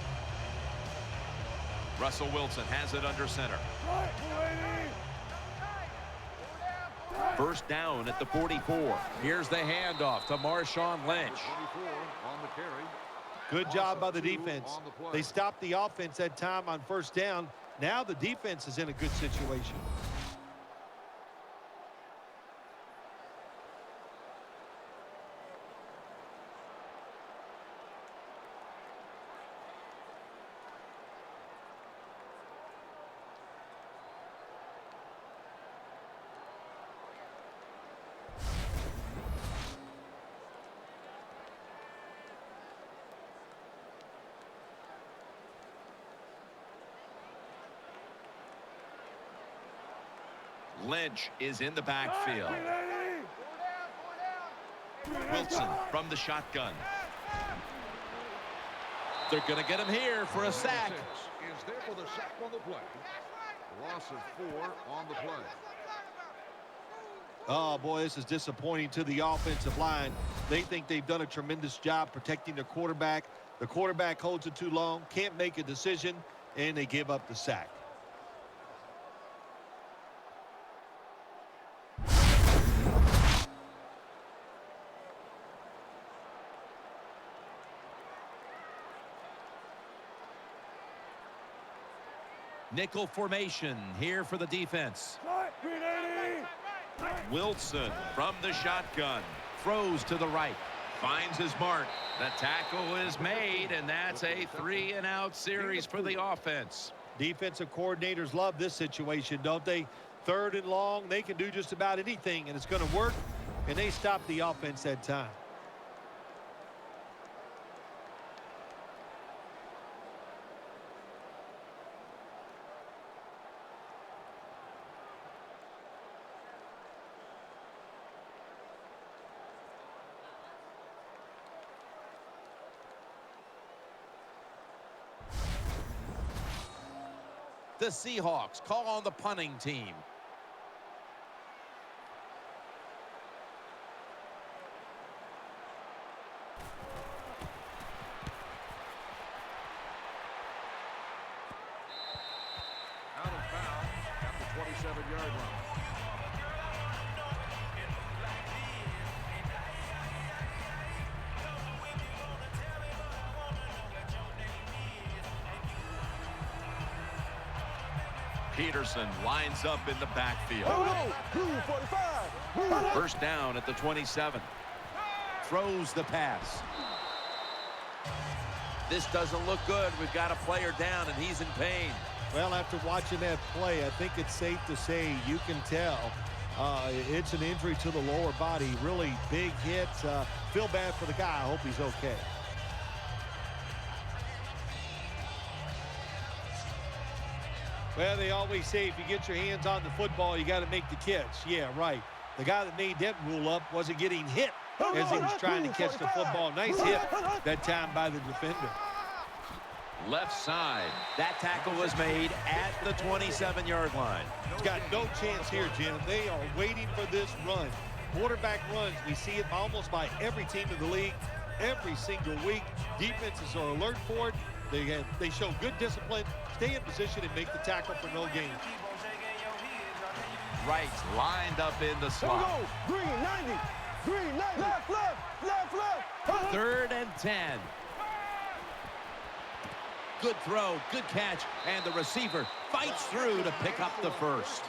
[SPEAKER 1] Russell Wilson has it under center. First down at the 44.
[SPEAKER 4] Here's the handoff to Marshawn Lynch.
[SPEAKER 3] 24 on the carry.
[SPEAKER 2] Good job by the
[SPEAKER 3] Two
[SPEAKER 2] defense.
[SPEAKER 3] on the play.
[SPEAKER 2] They stopped the offense that time on first down. Now the defense is in a good situation.
[SPEAKER 1] Lynch is in the backfield. Wilson from the shotgun.
[SPEAKER 4] They're going to get him here for a sack.
[SPEAKER 3] Is there for the sack on the play. Loss of 4 on the play.
[SPEAKER 2] Oh, boy, this is disappointing to the offensive line. They think they've done a tremendous job protecting their quarterback. The quarterback holds it too long, can't make a decision, and they give up the sack.
[SPEAKER 4] Nickel formation here for the defense.
[SPEAKER 1] Wilson from the shotgun.
[SPEAKER 4] Throws to the right.
[SPEAKER 1] Finds his mark. The tackle is made, and that's a 3-and-out series for the offense.
[SPEAKER 2] Defensive coordinators love this situation, don't they? Third and long, they can do just about anything, and it's going to work, and they stop the offense that time.
[SPEAKER 4] The Seahawks call on the punting team.
[SPEAKER 3] Out of bounds at the 27-yard line.
[SPEAKER 1] Peterson lines up in the backfield.
[SPEAKER 5] Green 45.
[SPEAKER 1] First down at the 27.
[SPEAKER 4] Throws the pass. This doesn't look good. We've got a player down, and he's in pain.
[SPEAKER 2] Well, after watching that play, I think it's safe to say you can tell it's an injury to the lower body. Really big hit. Feel bad for the guy. I hope he's okay. Well, they always say if you get your hands on the football, you got to make the catch. Yeah, right. The guy that made that rule up wasn't getting hit as he was trying to catch the football. Nice hit that time by the defender.
[SPEAKER 1] Left side.
[SPEAKER 4] That tackle was made at the 27-yard line.
[SPEAKER 2] He's got no chance here, Jim. They are waiting for this run. Quarterback runs, we see it almost by every team in the league every single week. Defenses are alert for it. They show good discipline, stay in position, and make the tackle for no gain.
[SPEAKER 1] Right, lined up in the slot.
[SPEAKER 5] Green 90. Green 90. Left.
[SPEAKER 4] 3rd and 10. Good throw, good catch, and the receiver fights through to pick up the first.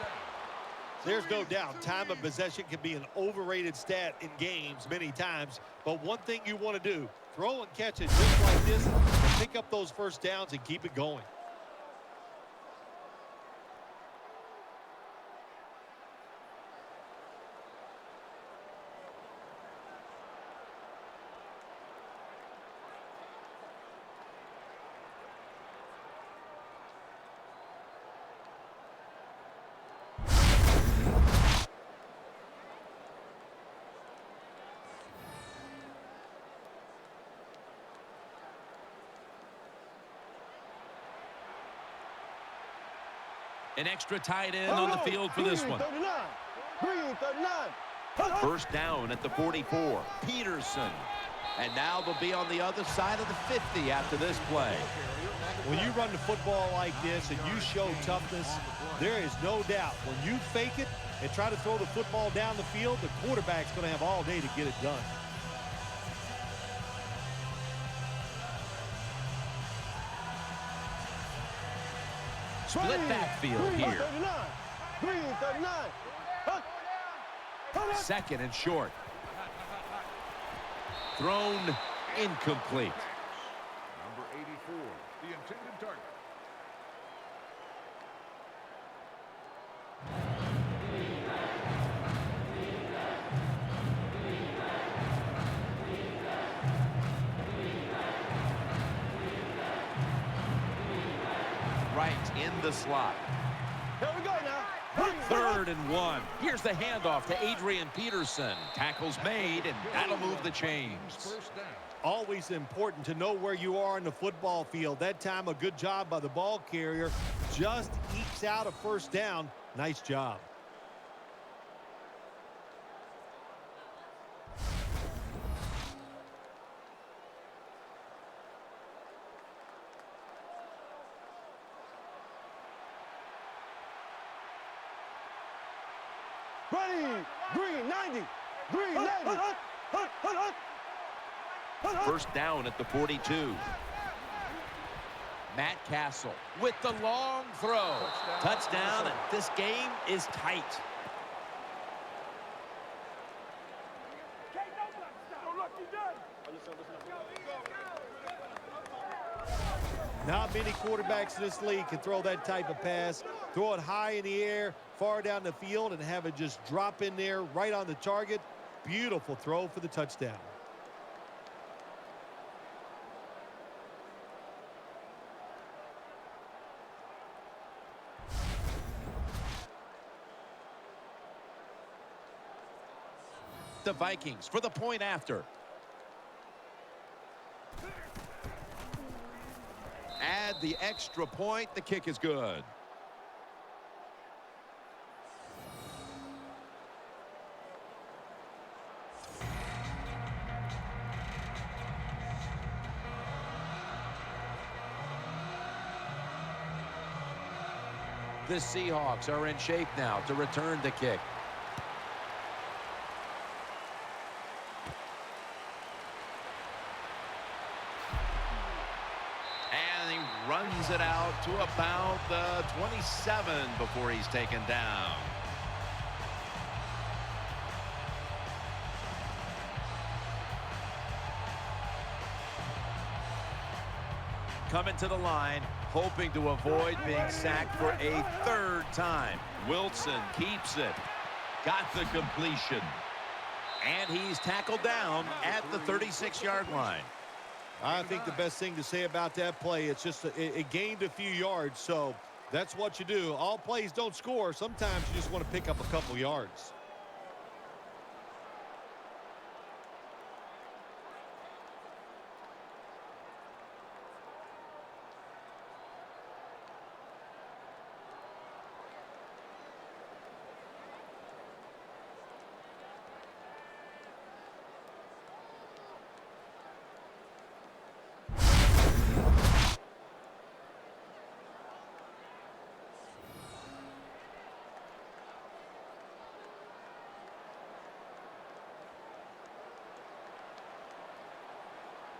[SPEAKER 2] There's no doubt time of possession can be an overrated stat in games many times, but one thing you want to do, throw and catch it just like this and pick up those first downs and keep it going.
[SPEAKER 4] An extra tight end on the field for this one.
[SPEAKER 5] Green 39.
[SPEAKER 1] First down at the 44.
[SPEAKER 4] Peterson. And now they'll be on the other side of the 50 after this play.
[SPEAKER 2] When you run the football like this and you show toughness, there is no doubt when you fake it and try to throw the football down the field, the quarterback's going to have all day to get it done.
[SPEAKER 4] Split backfield here.
[SPEAKER 5] Green 39.
[SPEAKER 4] 2nd and short. Thrown incomplete.
[SPEAKER 3] Number 84, the intended target.
[SPEAKER 1] Right in the slot.
[SPEAKER 5] Here we go now.
[SPEAKER 4] 3rd and 1. Here's the handoff to Adrian Peterson. Tackle's made, and that'll move the chains.
[SPEAKER 3] First down.
[SPEAKER 2] Always important to know where you are in the football field. That time, a good job by the ball carrier. Just ekes out a first down. Nice job.
[SPEAKER 5] Green 90. Green 90.
[SPEAKER 1] First down at the 42.
[SPEAKER 4] Matt Castle with the long throw. Touchdown, and this game is tight.
[SPEAKER 2] Not many quarterbacks in this league can throw that type of pass. Throw it high in the air, far down the field, and have it just drop in there right on the target. Beautiful throw for the touchdown.
[SPEAKER 4] The Vikings for the point after.
[SPEAKER 1] Add the extra point. The kick is good.
[SPEAKER 4] The Seahawks are in shape now to return the kick.
[SPEAKER 1] And he runs it out to about the 27 before he's taken down.
[SPEAKER 4] Coming to the line, hoping to avoid being sacked for a third time.
[SPEAKER 1] Wilson keeps it. Got the completion.
[SPEAKER 4] And he's tackled down at the 36-yard line.
[SPEAKER 2] I think the best thing to say about that play, it's just it gained a few yards, so that's what you do. All plays don't score. Sometimes you just want to pick up a couple yards.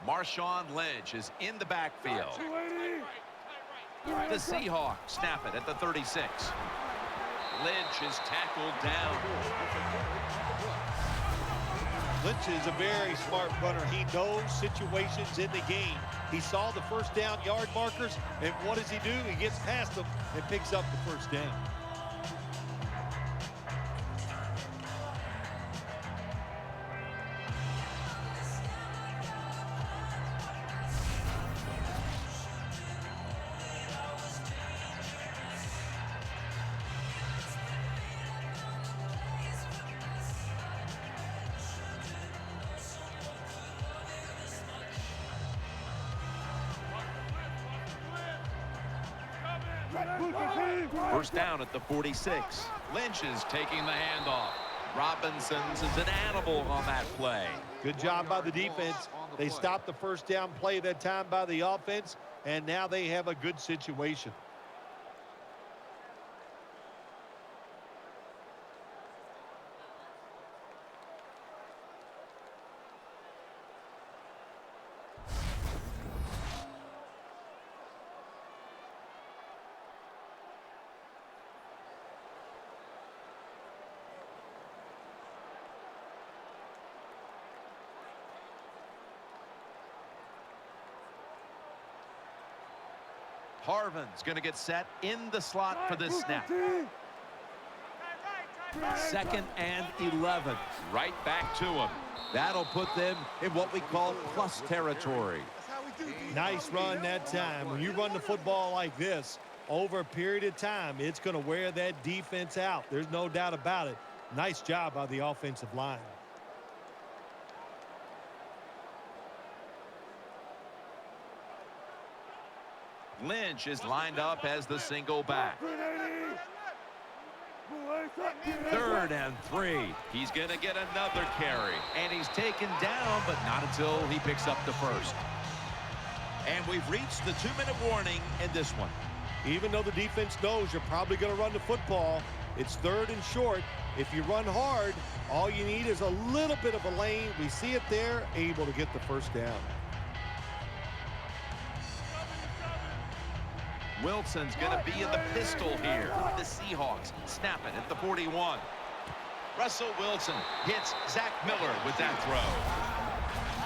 [SPEAKER 1] Marshawn Lynch is in the backfield. The Seahawks snap it at the 36. Lynch is tackled down.
[SPEAKER 2] Lynch is a very smart runner. He knows situations in the game. He saw the first down yard markers, and what does he do? He gets past them and picks up the first down.
[SPEAKER 1] First down at the 46. Lynch is taking the handoff. Robinson's is an animal on that play.
[SPEAKER 2] Good job by the defense. They stopped the first down play that time by the offense, and now they have a good situation.
[SPEAKER 1] Harvin's going to get set in the slot for this snap.
[SPEAKER 4] 2nd and 11.
[SPEAKER 1] Right back to him.
[SPEAKER 4] That'll put them in what we call plus territory.
[SPEAKER 2] Nice run that time. When you run the football like this, over a period of time, it's going to wear that defense out. There's no doubt about it. Nice job by the offensive line.
[SPEAKER 1] Lynch is lined up as the single back.
[SPEAKER 4] 3rd and 3.
[SPEAKER 1] He's going to get another carry. And he's taken down, but not until he picks up the first.
[SPEAKER 4] And we've reached the 2-minute warning in this one.
[SPEAKER 2] Even though the defense knows you're probably going to run the football, it's 3rd and short. If you run hard, all you need is a little bit of a lane. We see it there, able to get the first down.
[SPEAKER 1] Wilson's going to be in the pistol here. The Seahawks snap it at the 41. Russell Wilson hits Zach Miller with that throw.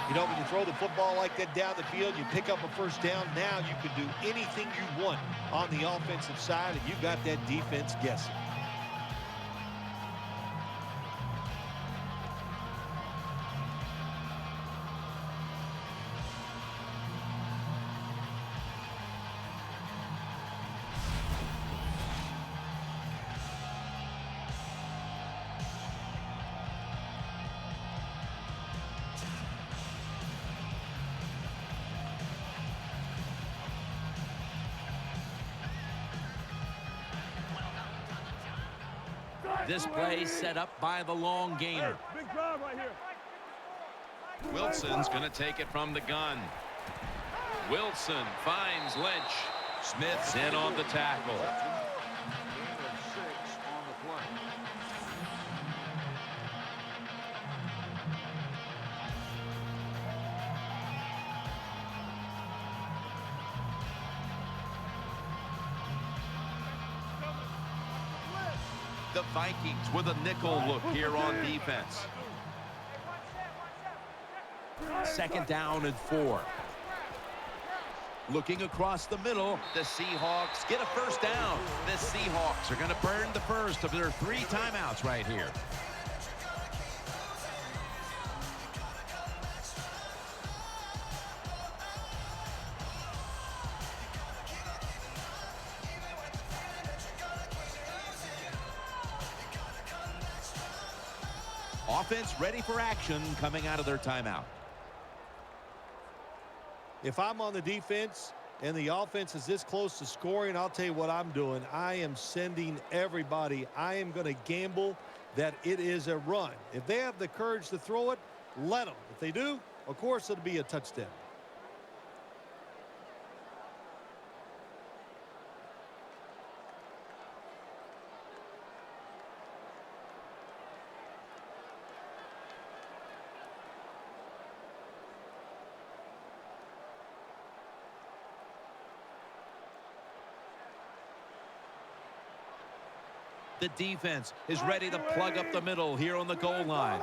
[SPEAKER 2] You know, when you throw the football like that down the field, you pick up a first down. Now you can do anything you want on the offensive side, and you got that defense guessing.
[SPEAKER 4] This play set up by the long gainer.
[SPEAKER 5] Big drive right here.
[SPEAKER 1] Wilson's going to take it from the gun. Wilson finds Lynch. Smith's in on the tackle.
[SPEAKER 3] Gain of 6 on the play.
[SPEAKER 1] The Vikings with a nickel look here on defense.
[SPEAKER 4] 2nd down and 4. Looking across the middle.
[SPEAKER 1] The Seahawks get a first down. The Seahawks are going to burn the first of their 3 timeouts right here. Offense ready for action coming out of their timeout.
[SPEAKER 2] If I'm on the defense and the offense is this close to scoring, I'll tell you what I'm doing. I am sending everybody. I am going to gamble that it is a run. If they have the courage to throw it, let them. If they do, of course, it'll be a touchdown.
[SPEAKER 1] The defense is ready to plug up the middle here on the goal line.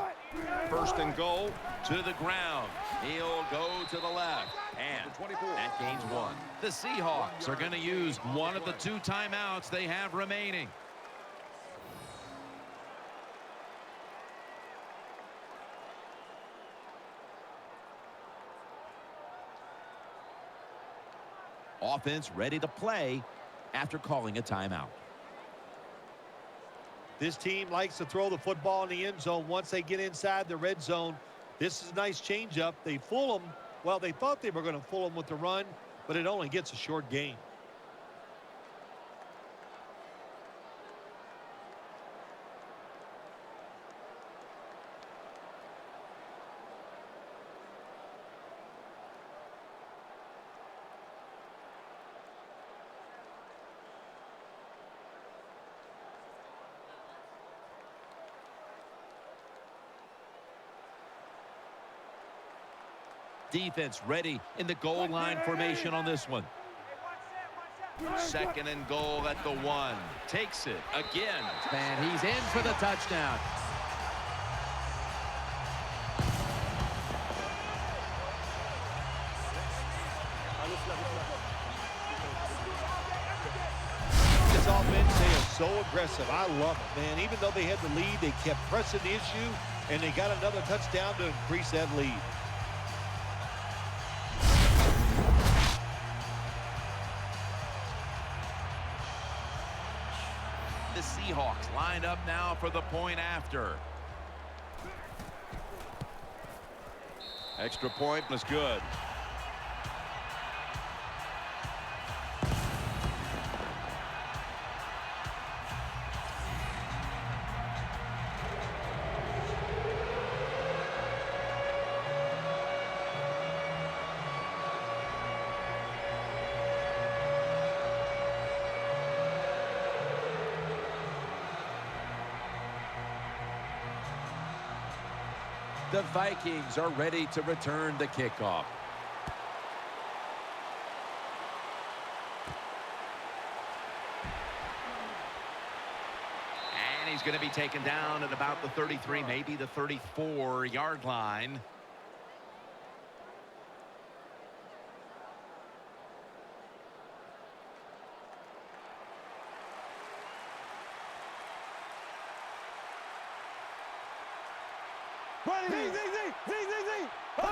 [SPEAKER 1] 1st and goal to the ground. He'll go to the left. And that gains 1. The Seahawks are going to use one of the 2 timeouts they have remaining. Offense ready to play after calling a timeout.
[SPEAKER 2] This team likes to throw the football in the end zone once they get inside the red zone. This is a nice changeup. They fool them. Well, they thought they were going to fool them with the run, but it only gets a short gain.
[SPEAKER 1] Defense ready in the goal line formation on this one. 2nd and goal at the 1. Takes it again.
[SPEAKER 4] And he's in for the touchdown.
[SPEAKER 2] This offense, they are so aggressive. I love it, man. Even though they had the lead, they kept pressing the issue, and they got another touchdown to increase that lead.
[SPEAKER 1] The Seahawks lined up now for the point after. Extra point was good.
[SPEAKER 4] The Vikings are ready to return the kickoff.
[SPEAKER 1] And he's going to be taken down at about the 33, maybe the 34-yard line.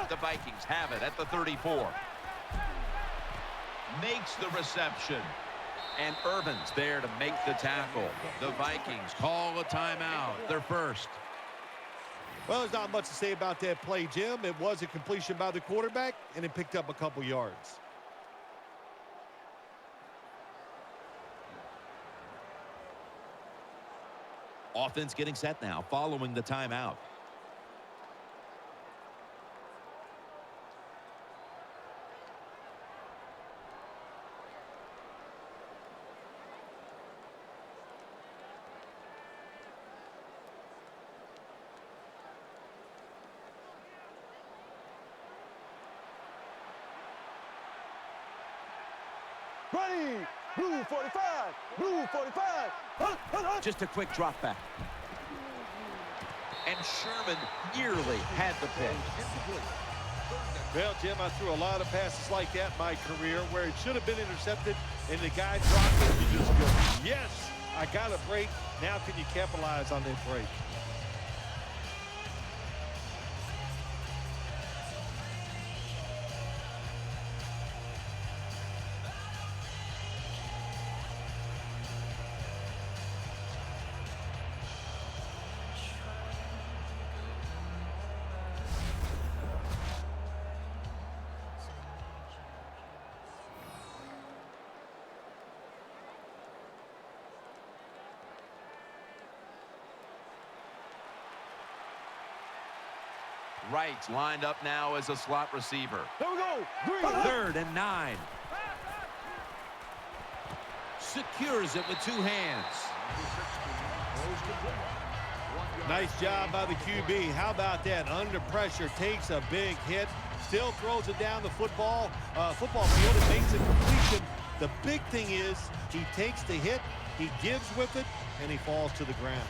[SPEAKER 1] The Vikings have it at the 34. Makes the reception. And Urban's there to make the tackle. The Vikings call a timeout. Their first.
[SPEAKER 2] Well, there's not much to say about that play, Jim. It was a completion by the quarterback, and it picked up a couple yards.
[SPEAKER 1] Offense getting set now following the timeout.
[SPEAKER 5] Ready. Blue 45. Blue 45.
[SPEAKER 4] Just a quick drop back. And Sherman nearly had the pick.
[SPEAKER 2] Well, Jim, I threw a lot of passes like that in my career where it should have been intercepted and the guy dropped it. You just go, yes, I got a break. Now can you capitalize on that break?
[SPEAKER 1] Wright lined up now as a slot receiver.
[SPEAKER 5] Here we go. Green.
[SPEAKER 4] 3rd and 9. Secures it with 2 hands.
[SPEAKER 2] Nice job by the QB. How about that? Under pressure, takes a big hit, still throws it down the football field and makes a completion. The big thing is he takes the hit, he gives with it, and he falls to the ground.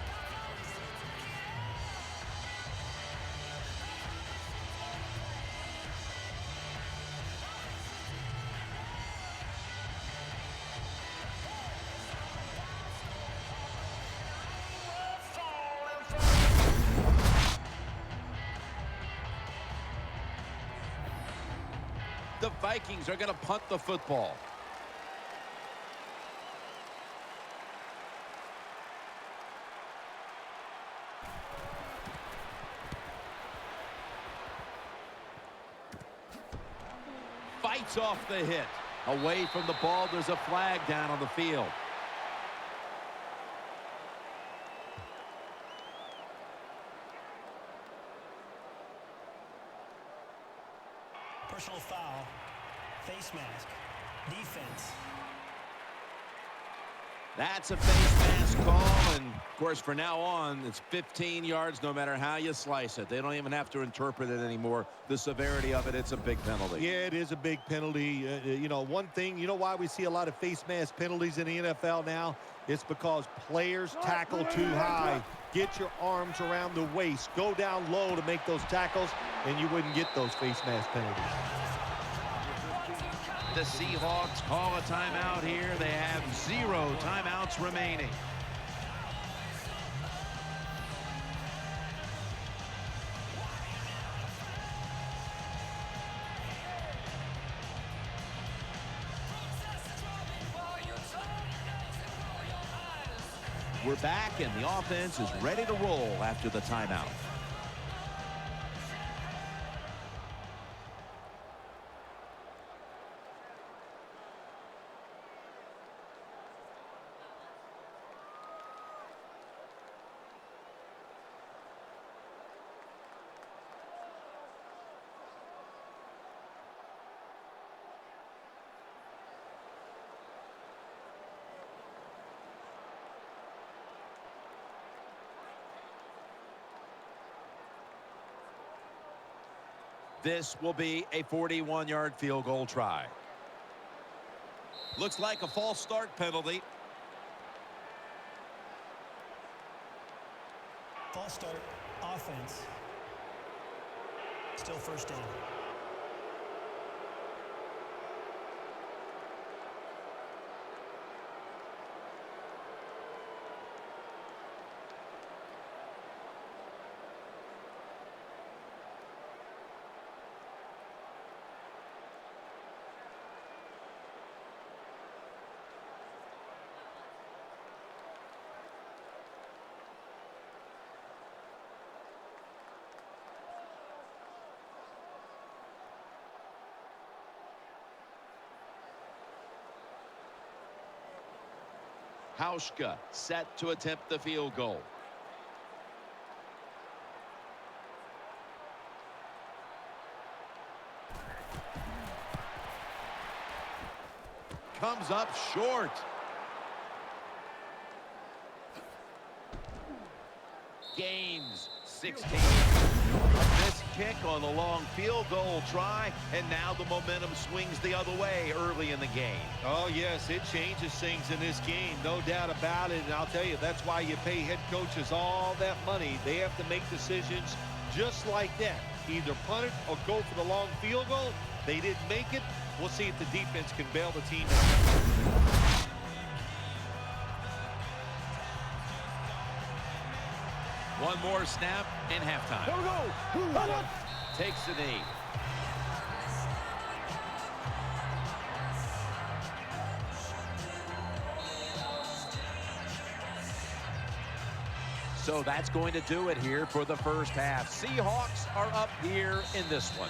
[SPEAKER 4] The Vikings are going to punt the football. Fights off the hit. Away from the ball, there's a flag down on the field.
[SPEAKER 6] Personal foul. Face mask. Defense.
[SPEAKER 4] That's a face mask call, and of course from now on it's 15 yards no matter how you slice it. They don't even have to interpret it anymore. The severity of it, it's a big penalty.
[SPEAKER 2] Yeah, it is a big penalty. You know, one thing, you know why we see a lot of face mask penalties in the NFL now? It's because players tackle too high. Get your arms around the waist. Go down low to make those tackles, and you wouldn't get those face mask penalties.
[SPEAKER 1] The Seahawks call a timeout here. They have 0 timeouts remaining. We're back, and the offense is ready to roll after the timeout. This will be a 41-yard field goal try. Looks like a false start penalty.
[SPEAKER 6] False start. Offense. Still first down.
[SPEAKER 1] Hauschka set to attempt the field goal. Comes up short. Gains 16. A missed kick on the long field goal try, and now the momentum swings the other way early in the game.
[SPEAKER 2] Oh, yes, it changes things in this game, no doubt about it. And I'll tell you, that's why you pay head coaches all that money. They have to make decisions just like that. Either punt it or go for the long field goal. They didn't make it. We'll see if the defense can bail the team out.
[SPEAKER 4] One more snap and halftime.
[SPEAKER 5] Here we go.
[SPEAKER 4] Takes the knee. So that's going to do it here for the first half. Seahawks are up here in this one.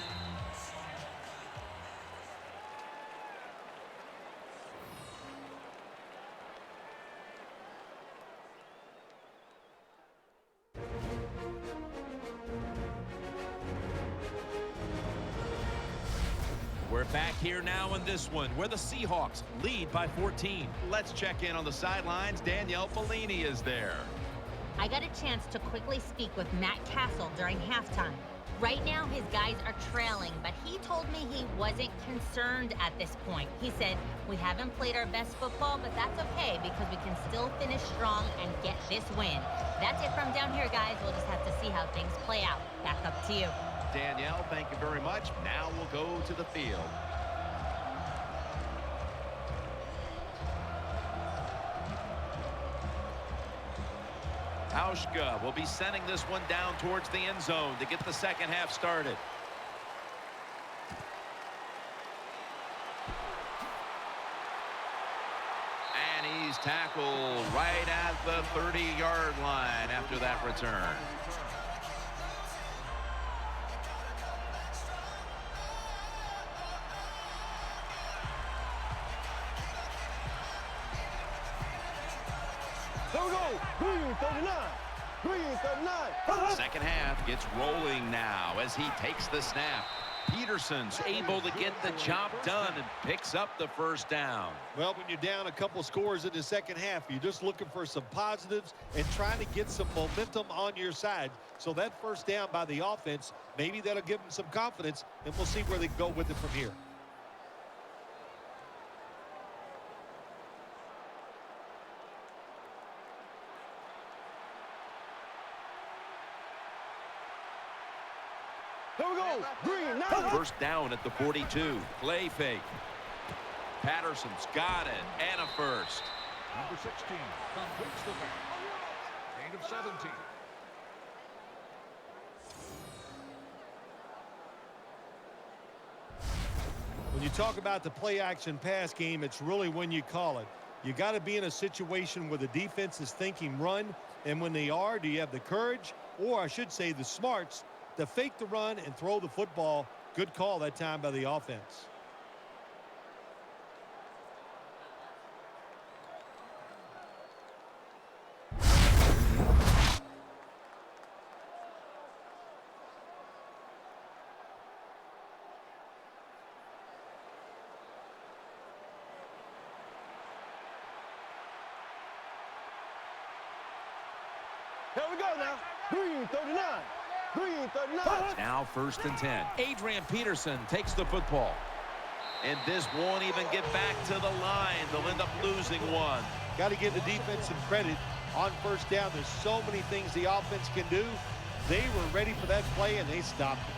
[SPEAKER 4] We're back here now in this one where the Seahawks lead by 14.
[SPEAKER 1] Let's check in on the sidelines. Danielle Bellini is there.
[SPEAKER 7] I got a chance to quickly speak with Matt Castle during halftime. Right now, his guys are trailing, but he told me he wasn't concerned at this point. He said, we haven't played our best football, but that's okay because we can still finish strong and get this win. That's it from down here, guys. We'll just have to see how things play out. Back up to you.
[SPEAKER 1] Danielle, thank you very much. Now we'll go to the field. Hauschka will be sending this one down towards the end zone to get the second half started. And he's tackled right at the 30-yard line after that return.
[SPEAKER 5] Here we go. Green 39. Green 39.
[SPEAKER 1] Second half gets rolling now as he takes the snap. Peterson's able to get the job done and picks up the first down.
[SPEAKER 2] Well, when you're down a couple scores in the second half, you're just looking for some positives and trying to get some momentum on your side. So that first down by the offense, maybe that'll give them some confidence, and we'll see where they go with it from here.
[SPEAKER 5] Here we go. Green 9.
[SPEAKER 1] First down at the 42. Play fake. Patterson's got it, and a first.
[SPEAKER 3] Number 16 completes the pass. Gain of 17.
[SPEAKER 2] When you talk about the play action pass game, it's really when you call it. You got to be in a situation where the defense is thinking run, and when they are, do you have the courage, or I should say the smarts, to fake the run and throw the football? Good call that time by the offense.
[SPEAKER 5] Here we go now. Green 39. Green 39.
[SPEAKER 4] Now first and 10. Adrian Peterson takes the football.
[SPEAKER 1] And this won't even get back to the line. They'll end up losing one.
[SPEAKER 2] Got to give the defense some credit on first down. There's so many things the offense can do. They were ready for that play, and they stopped it.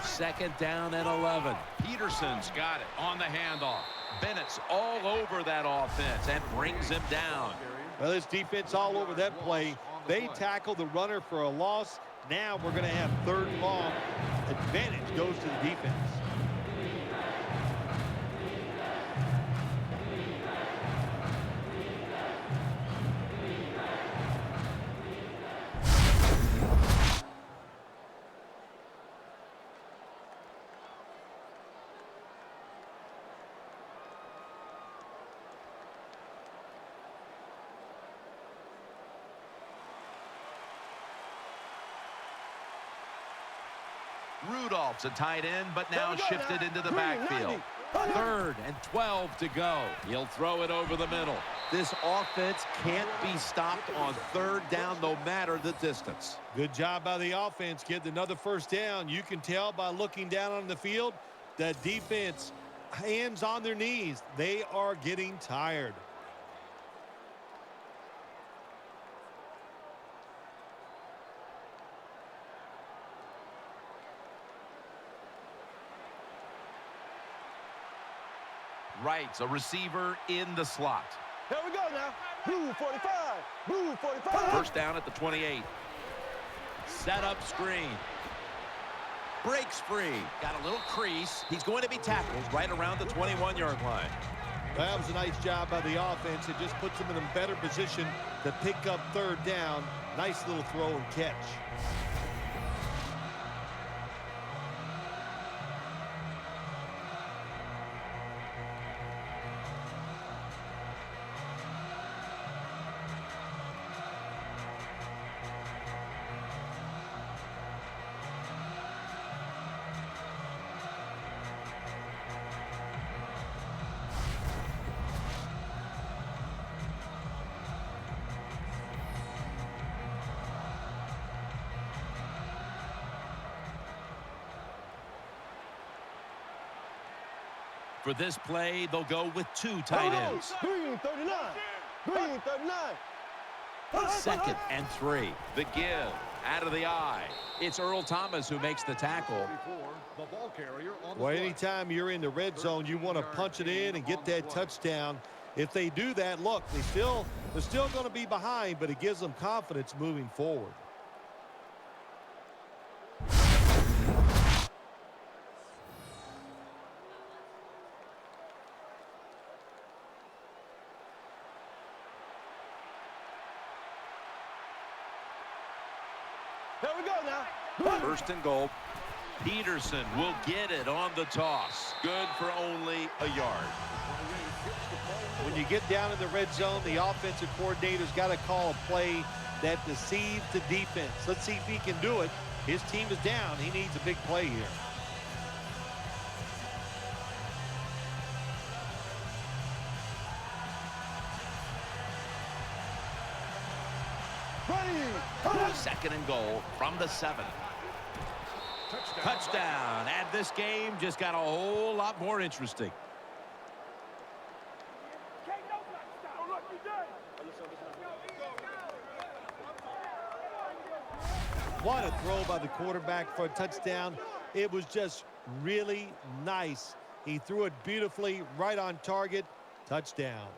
[SPEAKER 4] Second down and 11.
[SPEAKER 1] Peterson's got it on the handoff. Bennett's all over that offense and brings him down.
[SPEAKER 2] Well, this defense all over that play. They tackle the runner for a loss. Now we're going to have third and long. Advantage goes to the defense.
[SPEAKER 1] Rudolph's a tight end, but now shifted into the backfield.
[SPEAKER 4] 3rd and 12 to go. He'll throw it over the middle. This offense can't be stopped on 3rd down no matter the distance.
[SPEAKER 2] Good job by the offense. Get another first down. You can tell by looking down on the field that defense, hands on their knees. They are getting tired.
[SPEAKER 1] Wright's a receiver in the slot.
[SPEAKER 5] Here we go now. Blue 45. Blue 45.
[SPEAKER 4] First down at the 28. Set up screen. Breaks free. Got a little crease. He's going to be tackled right around the 21-yard line.
[SPEAKER 2] That was a nice job by the offense. It just puts them in a better position to pick up 3rd down. Nice little throw and catch.
[SPEAKER 4] For this play, they'll go with 2 tight ends.
[SPEAKER 5] Green 39. Green 39.
[SPEAKER 4] 2nd and 3.
[SPEAKER 1] The give out of the eye.
[SPEAKER 4] It's Earl Thomas who makes the tackle.
[SPEAKER 3] The ball carrier on the
[SPEAKER 2] Well,
[SPEAKER 3] play.
[SPEAKER 2] anytime you're in the red zone, you want to punch it in and get that touchdown. If they do that, look, they're still going to be behind, but it gives them confidence moving forward.
[SPEAKER 5] Here we go now.
[SPEAKER 4] 1st and goal.
[SPEAKER 1] Peterson will get it on the toss. Good for only a yard.
[SPEAKER 2] When you get down in the red zone, the offensive coordinator's got to call a play that deceives the defense. Let's see if he can do it. His team is down. He needs a big play here.
[SPEAKER 5] Ready.
[SPEAKER 1] 2nd and goal from the 7.
[SPEAKER 4] Touchdown. And this game just got a whole lot more interesting.
[SPEAKER 2] What a throw by the quarterback for a touchdown. It was just really nice. He threw it beautifully, right on target. Touchdown.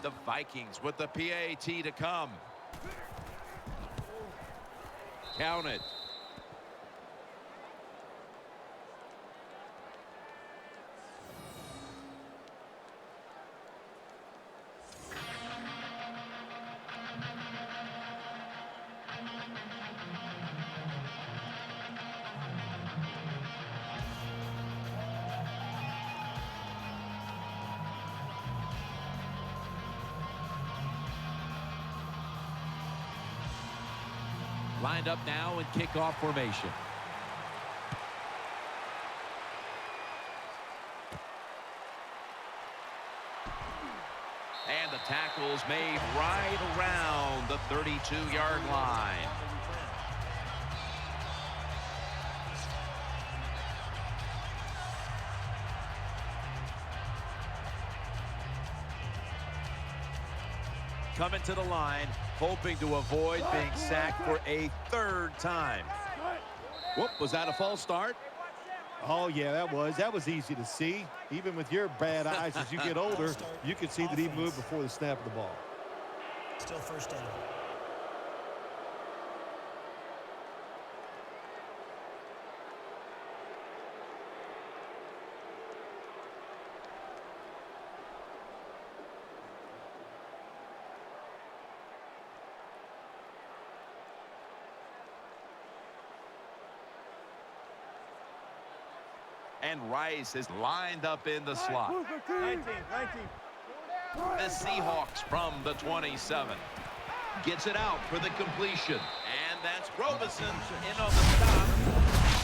[SPEAKER 1] The Vikings with the PAT to come.
[SPEAKER 4] Count it. Lined up now in kickoff formation.
[SPEAKER 1] And the tackle's made right around the 32-yard line.
[SPEAKER 4] Coming to the line, hoping to avoid being sacked for a 3rd time. Whoop, was that a false start?
[SPEAKER 2] Oh, yeah, that was easy to see. Even with your bad eyes, as you get older, you can see that he moved before the snap of the ball.
[SPEAKER 6] Still 1st down.
[SPEAKER 1] And Rice is lined up in the slot.
[SPEAKER 5] 19.
[SPEAKER 1] The Seahawks from the 27. Gets it out for the completion. And that's Robeson in on the stop.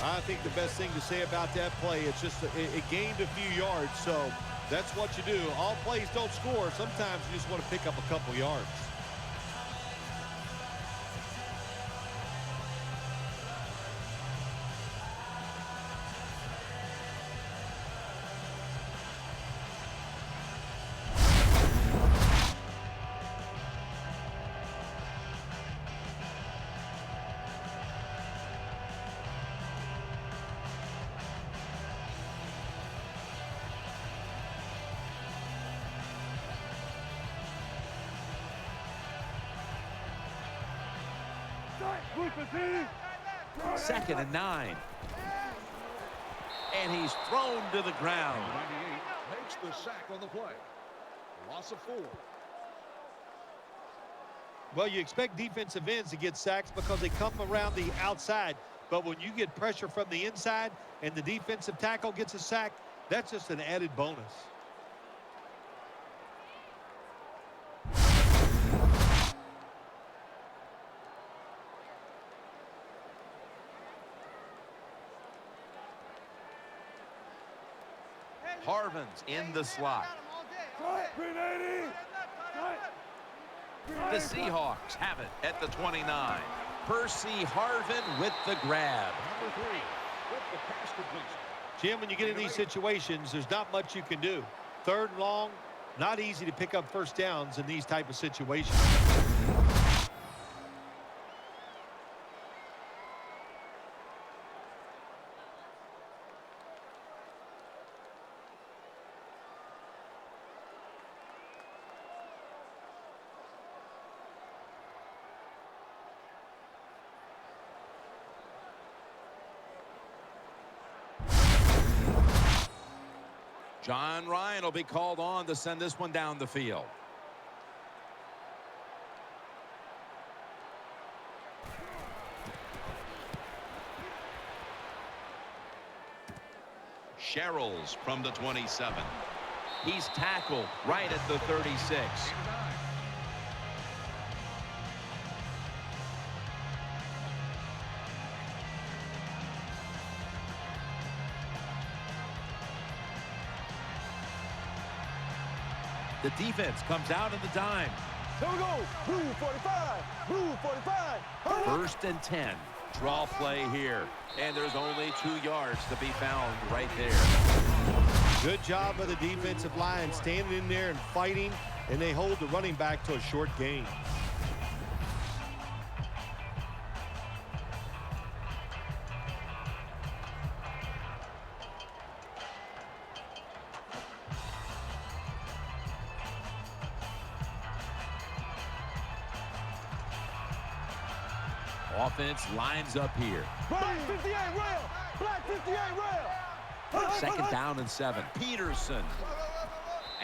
[SPEAKER 2] I think the best thing to say about that play, it's just it gained a few yards, so that's what you do. All plays don't score. Sometimes you just want to pick up a couple yards.
[SPEAKER 4] Second and 9. And he's thrown to the ground.
[SPEAKER 3] 98 makes the sack on the play. Loss of 4.
[SPEAKER 2] Well, you expect defensive ends to get sacks because they come around the outside. But when you get pressure from the inside and the defensive tackle gets a sack, that's just an added bonus.
[SPEAKER 1] Harvin's in the slot. The Seahawks have it at the 29.
[SPEAKER 4] Percy Harvin with the grab.
[SPEAKER 3] Number 3 with the pass completion.
[SPEAKER 2] Jim, when you get in these situations, there's not much you can do. Third and long, not easy to pick up first downs in these type of situations.
[SPEAKER 4] John Ryan will be called on to send this one down the field.
[SPEAKER 1] Sherrills from the 27. He's tackled right at the 36.
[SPEAKER 4] The defense comes out in the dime.
[SPEAKER 5] Here we go. Blue 45. Blue 45.
[SPEAKER 4] First and 10.
[SPEAKER 1] Draw play here. And there's only 2 yards to be found right there.
[SPEAKER 2] Good job of the defensive line standing in there and fighting, and they hold the running back to a short gain.
[SPEAKER 4] Offense lines up here.
[SPEAKER 5] Black 58 rail. Black 58 rail.
[SPEAKER 4] Second down and 7.
[SPEAKER 1] Peterson.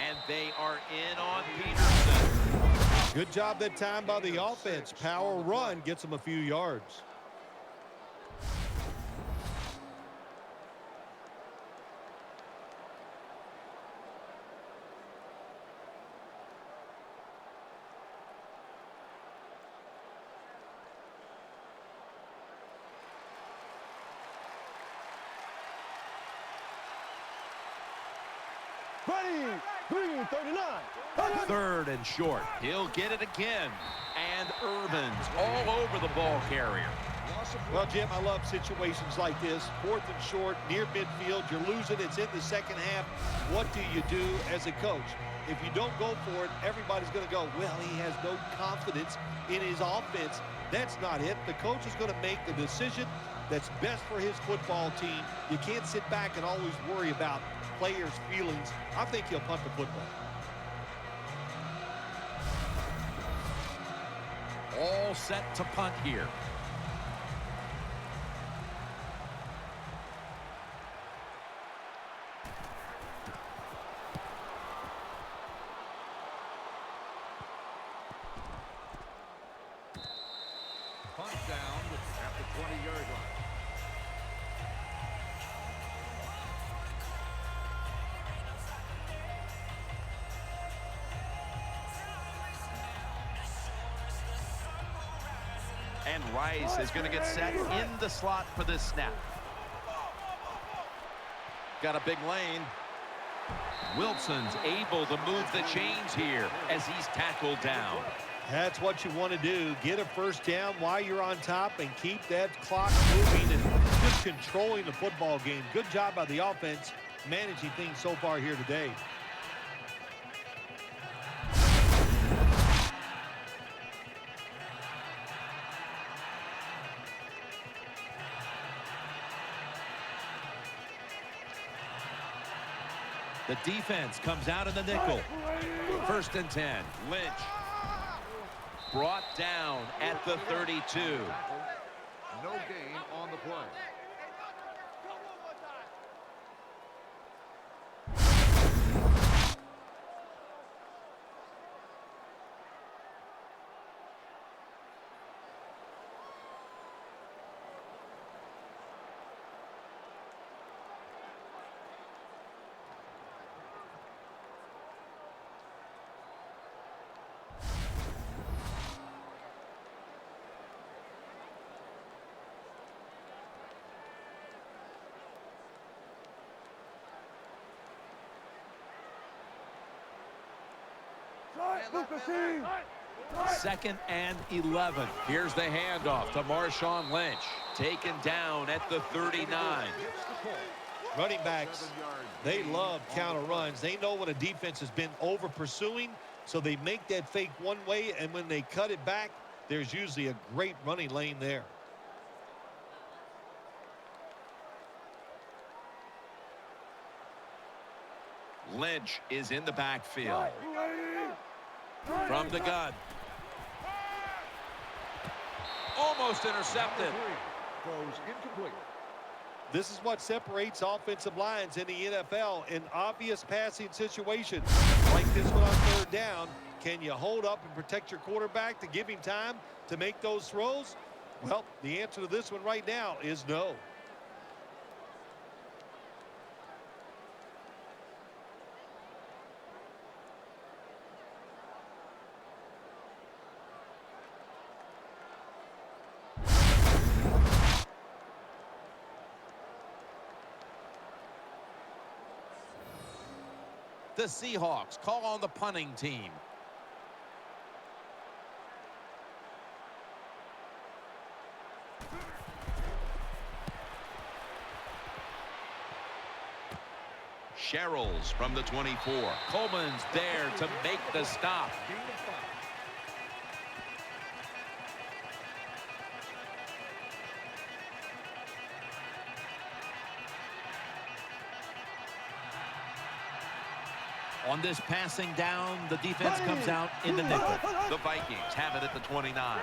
[SPEAKER 1] And they are in on Peterson.
[SPEAKER 2] Good job that time by the offense. Power run gets them a few yards.
[SPEAKER 5] Ready. Green 39.
[SPEAKER 4] Third and short.
[SPEAKER 1] He'll get it again. And Irvin's all over the ball carrier.
[SPEAKER 2] Well, Jim, I love situations like this. Fourth and short, near midfield. You're losing. It's in the second half. What do you do as a coach? If you don't go for it, everybody's going to go, well, he has no confidence in his offense. That's not it. The coach is going to make the decision that's best for his football team. You can't sit back and always worry about players' feelings. I think he'll punt the football.
[SPEAKER 4] All set to punt here.
[SPEAKER 3] Punt down at the 20-yard line.
[SPEAKER 1] And Rice is going to get set in the slot for this snap. Got a big lane. Wilson's able to move the chains here as he's tackled down.
[SPEAKER 2] That's what you want to do. Get a first down while you're on top and keep that clock moving and just controlling the football game. Good job by the offense managing things so far here today.
[SPEAKER 4] The defense comes out in the nickel. 1st and 10. Lynch.
[SPEAKER 1] Brought down at the 32.
[SPEAKER 3] No gain on the play.
[SPEAKER 4] Second and 11.
[SPEAKER 1] Here's the handoff to Marshawn Lynch. Taken down at the 39.
[SPEAKER 2] Running backs, they love counter runs. They know when a defense has been over pursuing, so they make that fake one way, and when they cut it back, there's usually a great running lane there.
[SPEAKER 1] Lynch is in the backfield.
[SPEAKER 4] From the gun. Almost intercepted.
[SPEAKER 3] Throws incomplete.
[SPEAKER 2] This is what separates offensive lines in the NFL in obvious passing situations. Like this one on 3rd down. Can you hold up and protect your quarterback to give him time to make those throws? Well, the answer to this one right now is no.
[SPEAKER 4] The Seahawks call on the punting team.
[SPEAKER 1] Sherrills from the 24. Coleman's there to make the stop.
[SPEAKER 4] On this passing down, the defense comes out in the nickel.
[SPEAKER 1] The Vikings have it at the 29.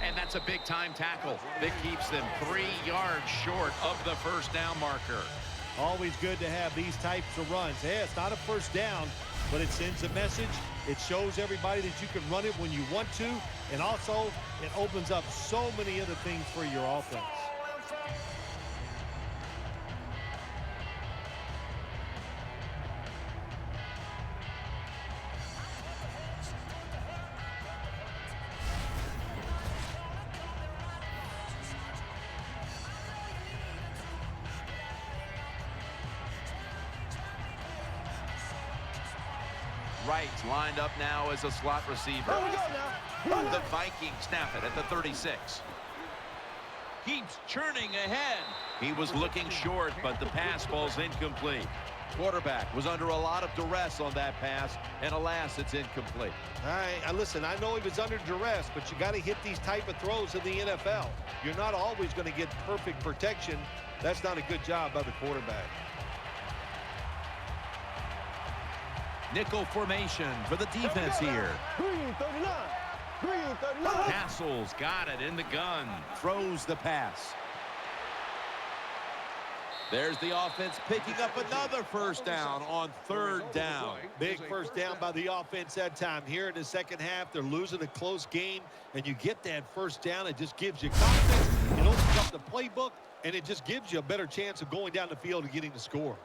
[SPEAKER 1] And that's a big-time tackle that keeps them 3 yards short of the first down marker.
[SPEAKER 2] Always good to have these types of runs. Hey, it's not a first down, but it sends a message. It shows everybody that you can run it when you want to, and also it opens up so many other things for your offense.
[SPEAKER 1] Wright's lined up now as a slot receiver. The Vikings snap it at the 36. Keeps churning ahead. He was looking short, but the pass falls incomplete. Quarterback was under a lot of duress on that pass, and alas, it's incomplete.
[SPEAKER 2] All right, listen, I know he was under duress, but you got to hit these type of throws in the NFL. You're not always going to get perfect protection. That's not a good job by the quarterback.
[SPEAKER 4] Nickel formation for the defense here.
[SPEAKER 1] Castle's got it in the gun.
[SPEAKER 4] Throws the pass. There's the offense picking up another first down on 3rd down.
[SPEAKER 2] Big first down by the offense that time. Here in the second half, they're losing a close game, and you get that first down. It just gives you confidence. It opens up the playbook, and it just gives you a better chance of going down the field and getting the score.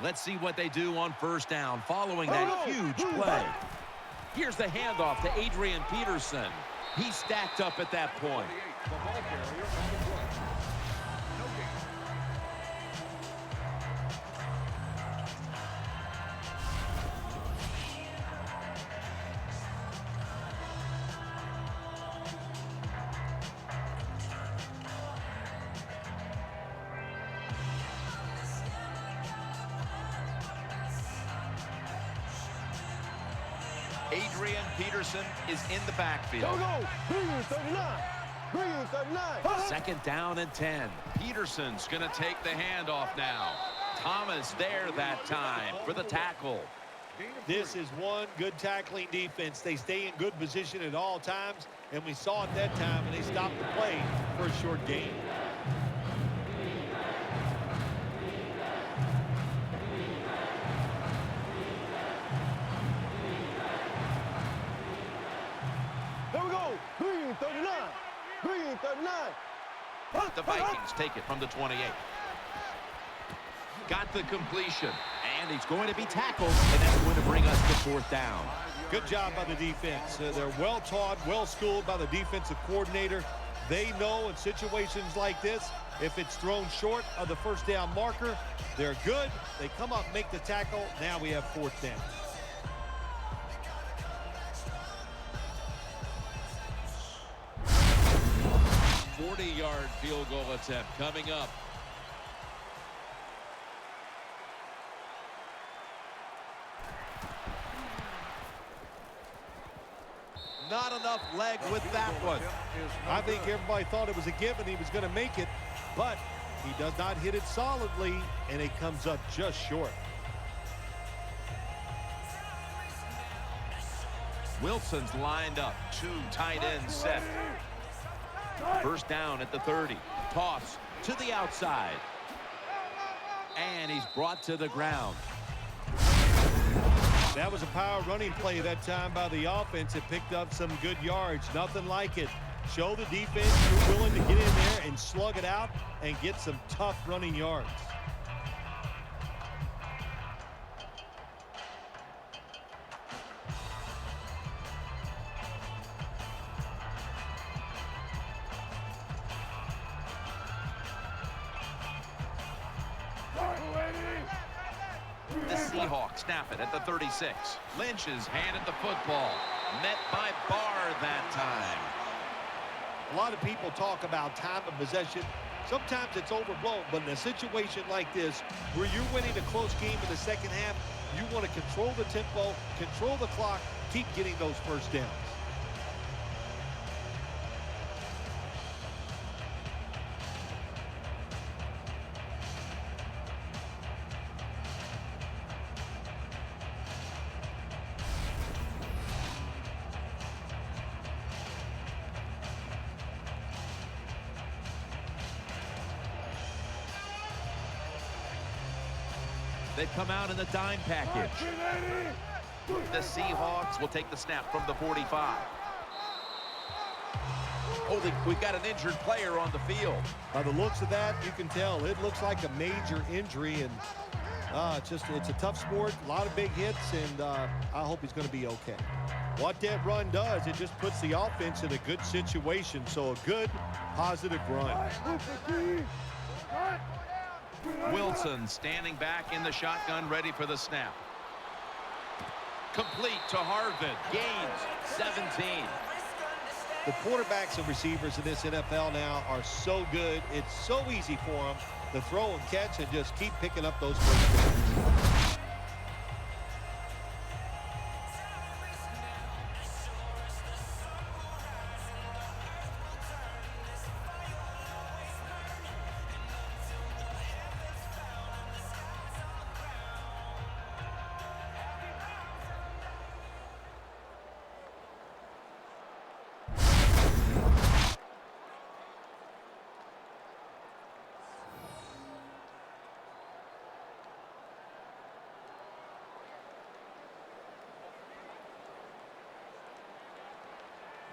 [SPEAKER 4] Let's see what they do on first down following that huge play. Here's the handoff to Adrian Peterson. He's stacked up at that point.
[SPEAKER 3] The ball carrier on the play. No gain.
[SPEAKER 1] Adrian Peterson is in the backfield.
[SPEAKER 5] Go. Green 39. Green 39.
[SPEAKER 4] Second down and 10.
[SPEAKER 1] Peterson's going to take the handoff now. Thomas there that time for the tackle.
[SPEAKER 2] This is one good tackling defense. They stay in good position at all times, and we saw it that time, and they stopped the play for a short gain.
[SPEAKER 5] There we go. Green 39. Green 39.
[SPEAKER 1] The Vikings take it from the 28. Got the completion.
[SPEAKER 4] And he's going to be tackled, and that's going to bring us to fourth down.
[SPEAKER 2] Good job by the defense. They're well taught, well schooled by the defensive coordinator. They know in situations like this, if it's thrown short of the first down marker, they're good. They come up, make the tackle. Now we have fourth down.
[SPEAKER 4] A 40-yard field goal attempt coming up. Not enough leg with that one.
[SPEAKER 2] I think everybody thought it was a given he was going to make it, but he does not hit it solidly, and it comes up just short.
[SPEAKER 1] Wilson's lined up. Two tight ends set.
[SPEAKER 4] First down at the 30. Toss to the outside. And he's brought to the ground.
[SPEAKER 2] That was a power running play that time by the offense. It picked up some good yards. Nothing like it. Show the defense you're willing to get in there and slug it out and get some tough running yards.
[SPEAKER 1] The Seahawks snap it at the 36. Lynch is handed the football. Met by Barr that time.
[SPEAKER 2] A lot of people talk about time of possession. Sometimes it's overblown, but in a situation like this, where you're winning a close game in the second half, you want to control the tempo, control the clock, keep getting those first downs.
[SPEAKER 4] They've come out in the dime package.
[SPEAKER 1] The Seahawks will take the snap from the 45.
[SPEAKER 4] Oh, we've got an injured player on the field.
[SPEAKER 2] By the looks of that, you can tell it looks like a major injury, and it's a tough sport, a lot of big hits, and I hope he's going to be okay. What that run does, it just puts the offense in a good situation, so a good, positive run.
[SPEAKER 1] Wilson standing back in the shotgun, ready for the snap. Complete to Harvin. Gains 17.
[SPEAKER 2] The quarterbacks and receivers in this NFL now are so good. It's so easy for them to throw and catch and just keep picking up those first downs.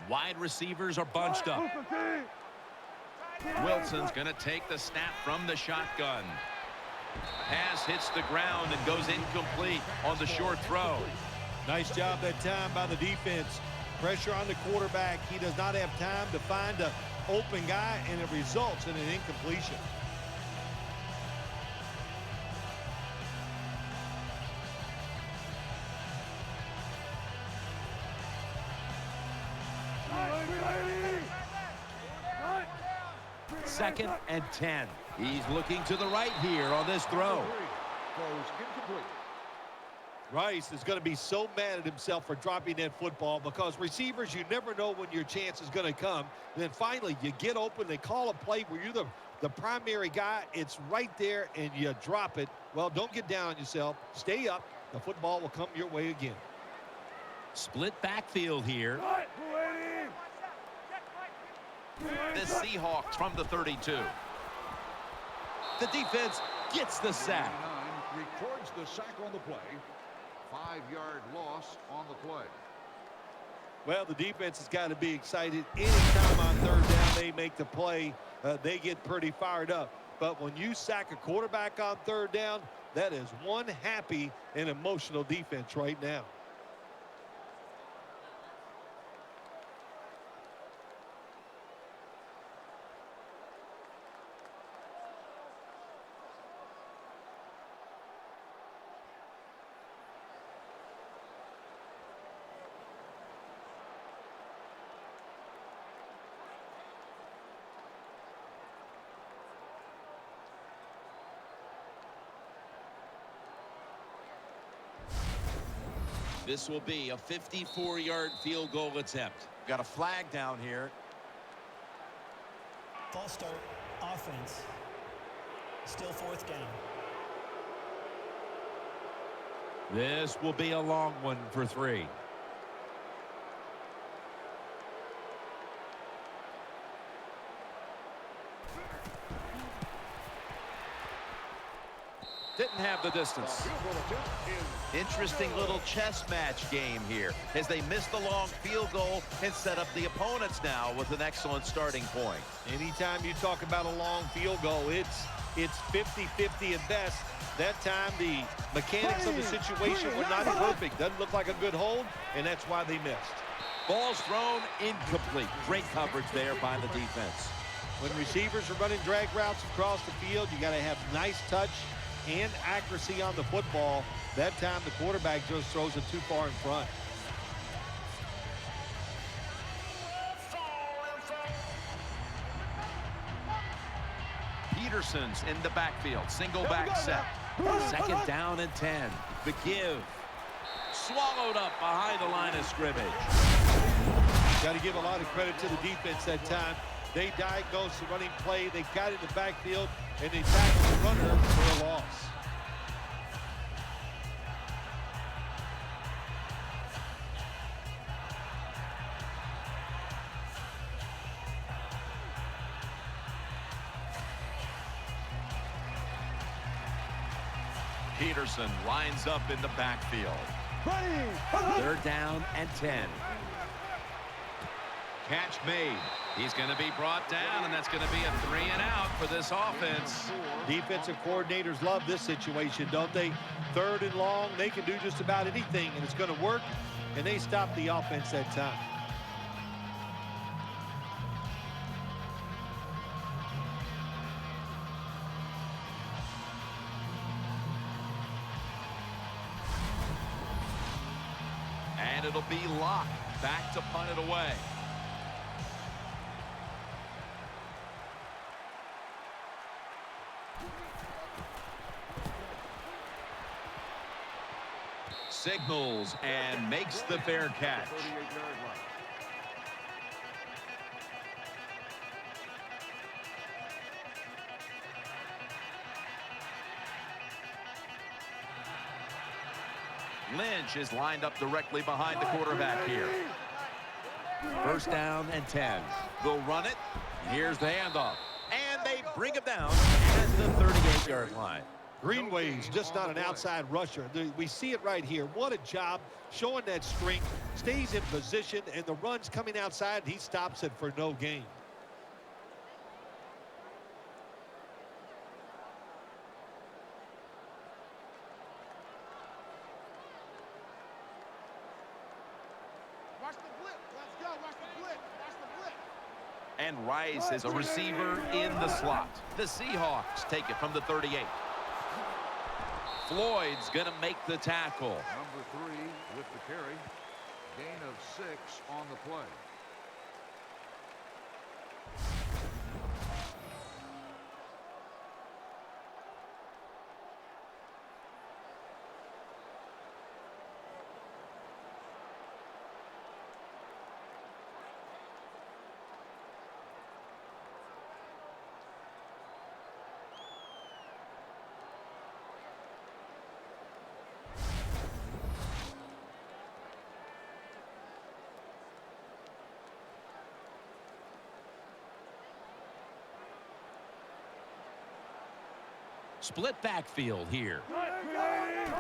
[SPEAKER 4] Wide receivers are bunched up.
[SPEAKER 1] Wilson's going to take the snap from the shotgun. Pass hits the ground and goes incomplete on the short throw.
[SPEAKER 2] Nice job that time by the defense. Pressure on the quarterback. He does not have time to find an open guy, and it results in an incompletion.
[SPEAKER 4] Second and 10. He's looking to the right here on this throw.
[SPEAKER 3] Goes incomplete.
[SPEAKER 2] Rice is going to be so mad at himself for dropping that football, because receivers, you never know when your chance is going to come. And then finally, you get open, they call a play where you're the primary guy. It's right there, and you drop it. Well, don't get down on yourself. Stay up. The football will come your way again.
[SPEAKER 4] Split backfield here.
[SPEAKER 1] The Seahawks from the 32.
[SPEAKER 4] The defense gets the sack.
[SPEAKER 3] 99 records the sack on the play. 5-yard loss on the play.
[SPEAKER 2] Well, the defense has got to be excited. Anytime on third down they make the play, they get pretty fired up. But when you sack a quarterback on third down, that is one happy and emotional defense right now.
[SPEAKER 4] This will be a 54-yard field goal attempt. Got a flag down here.
[SPEAKER 6] False start. Offense. Still 4th down.
[SPEAKER 4] This will be a long one for 3. Didn't have the distance.
[SPEAKER 1] Interesting little chess match game here as they miss the long field goal and set up the opponents now with an excellent starting point.
[SPEAKER 2] Anytime you talk about a long field goal, it's 50-50 at best. That time the mechanics of the situation were not perfect. Doesn't look like a good hold, and that's why they missed.
[SPEAKER 4] Ball's thrown incomplete. Great coverage there by the defense.
[SPEAKER 2] When receivers are running drag routes across the field, you got to have nice touch and accuracy on the football. That time the quarterback just throws it too far in front.
[SPEAKER 1] Peterson's in the backfield. Single back set.
[SPEAKER 4] Second down and 10. The give. Swallowed up behind the line of scrimmage.
[SPEAKER 2] Got to give a lot of credit to the defense that time. They diagnosed the running play. They got in the backfield, and they tackled the runner for a loss.
[SPEAKER 1] Peterson lines up in the backfield.
[SPEAKER 4] Third down and 10.
[SPEAKER 1] Catch made. He's going to be brought down, and that's going to be a 3 and out for this offense.
[SPEAKER 2] Defensive coordinators love this situation, don't they? Third and long, they can do just about anything, and it's going to work, and they stop the offense that time.
[SPEAKER 1] And it'll be Locke back to punt it away. Signals and makes the fair catch.
[SPEAKER 3] 38-yard line.
[SPEAKER 1] Lynch is lined up directly behind the quarterback here.
[SPEAKER 4] First down and 10.
[SPEAKER 1] They'll run it.
[SPEAKER 4] Here's the handoff. And they bring him down at the 38-yard line.
[SPEAKER 2] Greenway's just not an outside rusher. We see it right here. What a job showing that strength. Stays in position, and the run's coming outside. He stops it for no gain.
[SPEAKER 1] And Rice is a receiver in the slot. The Seahawks take it from the 38. Floyd's going to make the tackle.
[SPEAKER 3] Number 3 with the carry. Gain of 6 on the play.
[SPEAKER 4] Split backfield here.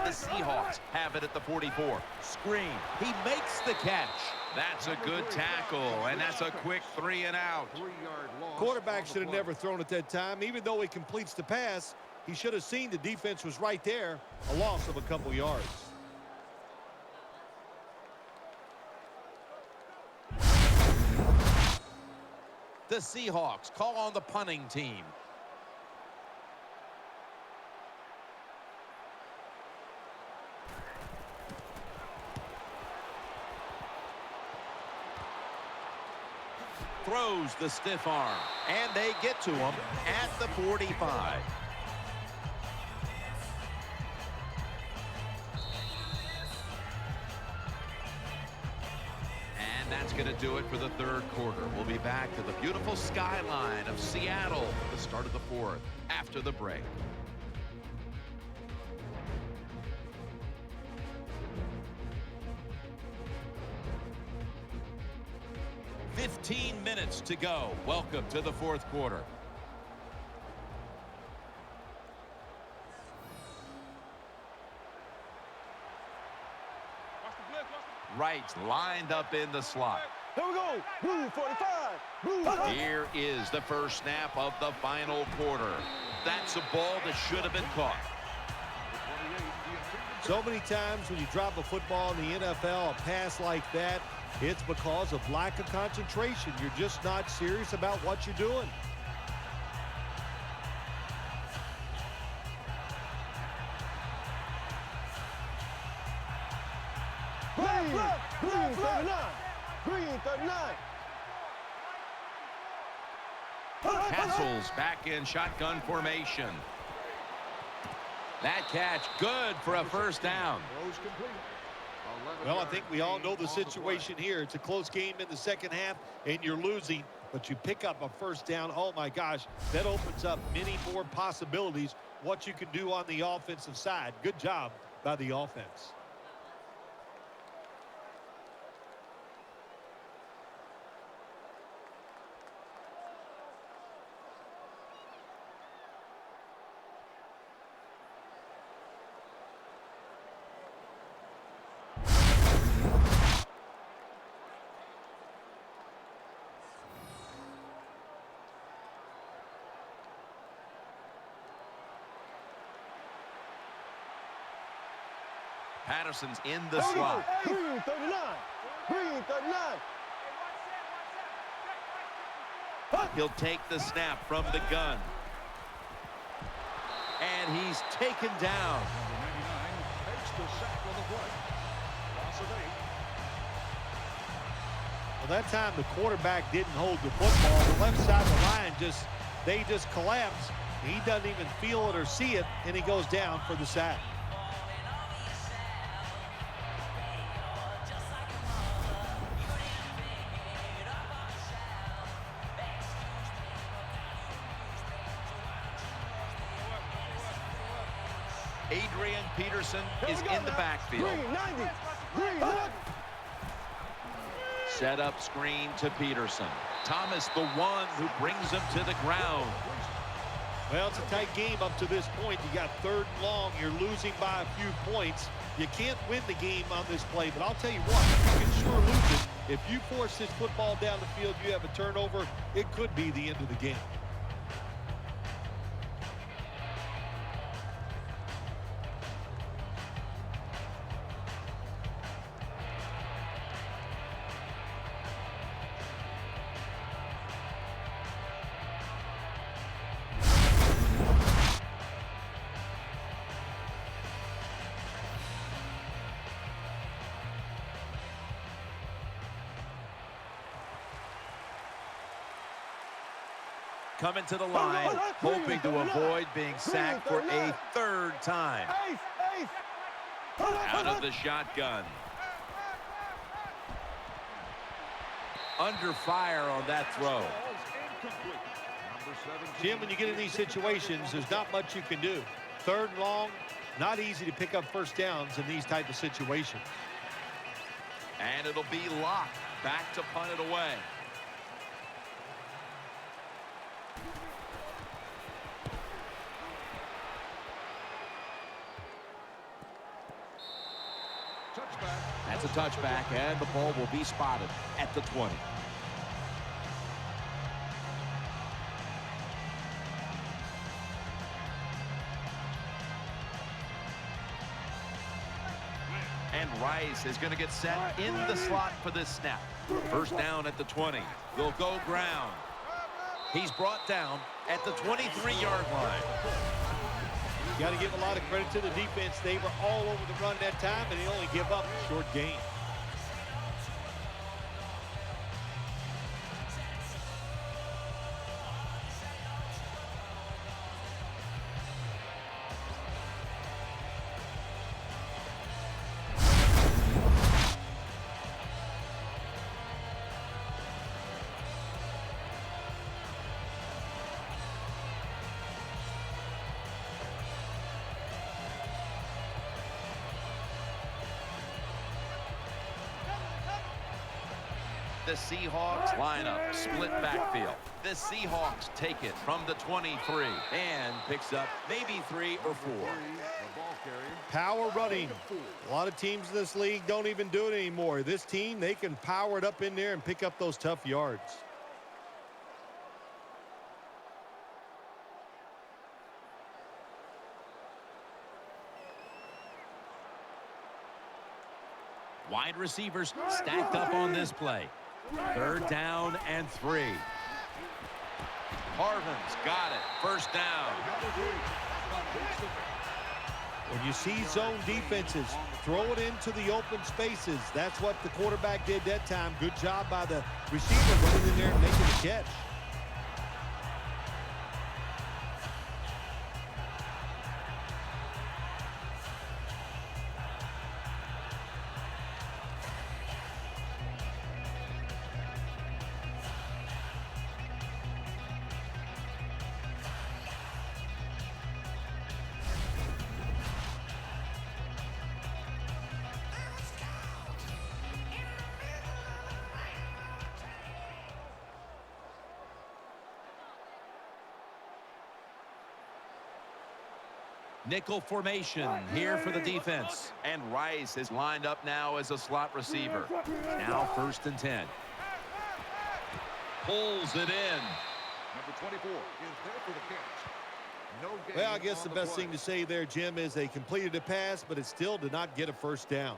[SPEAKER 1] The Seahawks have it at the 44.
[SPEAKER 4] Screen. He makes the catch.
[SPEAKER 1] That's a good tackle, and that's a quick 3 and out.
[SPEAKER 3] 3-yard loss.
[SPEAKER 2] Quarterback should have never thrown at that time. Even though he completes the pass, he should have seen the defense was right there. A loss of a couple yards.
[SPEAKER 4] The Seahawks call on the punting team. Throws the stiff arm, and they get to him at the 45.
[SPEAKER 1] And that's going to do it for the third quarter. We'll be back to the beautiful skyline of Seattle for the start of the fourth after the break.
[SPEAKER 4] "15 minutes to go." Welcome to the fourth quarter.
[SPEAKER 1] Wright's lined up in the slot.
[SPEAKER 5] Here we go. Move 45. Move.
[SPEAKER 1] Here is the first snap of the final quarter. That's a ball that should have been caught.
[SPEAKER 2] So many times when you drop a football in the NFL, a pass like that, it's because of lack of concentration. You're just not serious about what you're doing.
[SPEAKER 5] Green 39. Green 39.
[SPEAKER 1] Castle's back in shotgun formation. That catch good for a first down.
[SPEAKER 2] Well, I think we all know the situation here. It's a close game in the second half, and you're losing, but you pick up a first down. Oh, my gosh, that opens up many more possibilities, what you can do on the offensive side. Good job by the offense.
[SPEAKER 1] Patterson's in the slot.
[SPEAKER 5] Green 39. Green 39.
[SPEAKER 1] He'll take the snap from the gun. And he's taken down.
[SPEAKER 3] Makes the sack on the play. Loss of 8.
[SPEAKER 2] Well, that time the quarterback didn't hold the football. The left side of the line they just collapse. He doesn't even feel it or see it, and he goes down for the sack.
[SPEAKER 1] Adrian Peterson is in the backfield.
[SPEAKER 5] Green 90. Green 90.
[SPEAKER 1] Set up screen to Peterson. Thomas, the one who brings him to the ground.
[SPEAKER 2] Well, it's a tight game up to this point. You got third and long. You're losing by a few points. You can't win the game on this play, but I'll tell you what, you can sure lose it. If you force this football down the field, you have a turnover, it could be the end of the game.
[SPEAKER 4] coming to the line, hoping to avoid being sacked for a third time.
[SPEAKER 1] Out of the shotgun.
[SPEAKER 4] Under fire on that throw.
[SPEAKER 2] Jim, when you get in these situations, there's not much you can do. Third and long, not easy to pick up first downs in these type of situations.
[SPEAKER 1] And it'll be locked. Back to punt it away.
[SPEAKER 4] That's a touchback, and the ball will be spotted at the 20.
[SPEAKER 1] And Rice is going to get set in the slot for this snap. First down at the 20. They'll go ground.
[SPEAKER 4] He's brought down at the 23-yard line.
[SPEAKER 2] You got to give a lot of credit to the defense. They were all over the run that time, and they only give up a short gain.
[SPEAKER 1] The Seahawks line up, split backfield. The Seahawks take it from the 23
[SPEAKER 4] And picks up maybe 3 or 4.
[SPEAKER 2] Power running. A lot of teams in this league don't even do it anymore. This team, they can power it up in there and pick up those tough yards.
[SPEAKER 4] Wide receivers stacked up on this play. Third down and 3.
[SPEAKER 1] Harvin's got it. First down.
[SPEAKER 2] When you see zone defenses, throw it into the open spaces. That's what the quarterback did that time. Good job by the receiver running in there and making the catch.
[SPEAKER 4] Nickel formation here for the defense.
[SPEAKER 1] And Rice is lined up now as a slot receiver.
[SPEAKER 4] Now first and 10.
[SPEAKER 1] Pulls it in.
[SPEAKER 3] Number 24 is there for the catch. No gain
[SPEAKER 2] Well, I guess the
[SPEAKER 3] on
[SPEAKER 2] best
[SPEAKER 3] play.
[SPEAKER 2] thing to say there, Jim, is they completed a pass, but it still did not get a first down.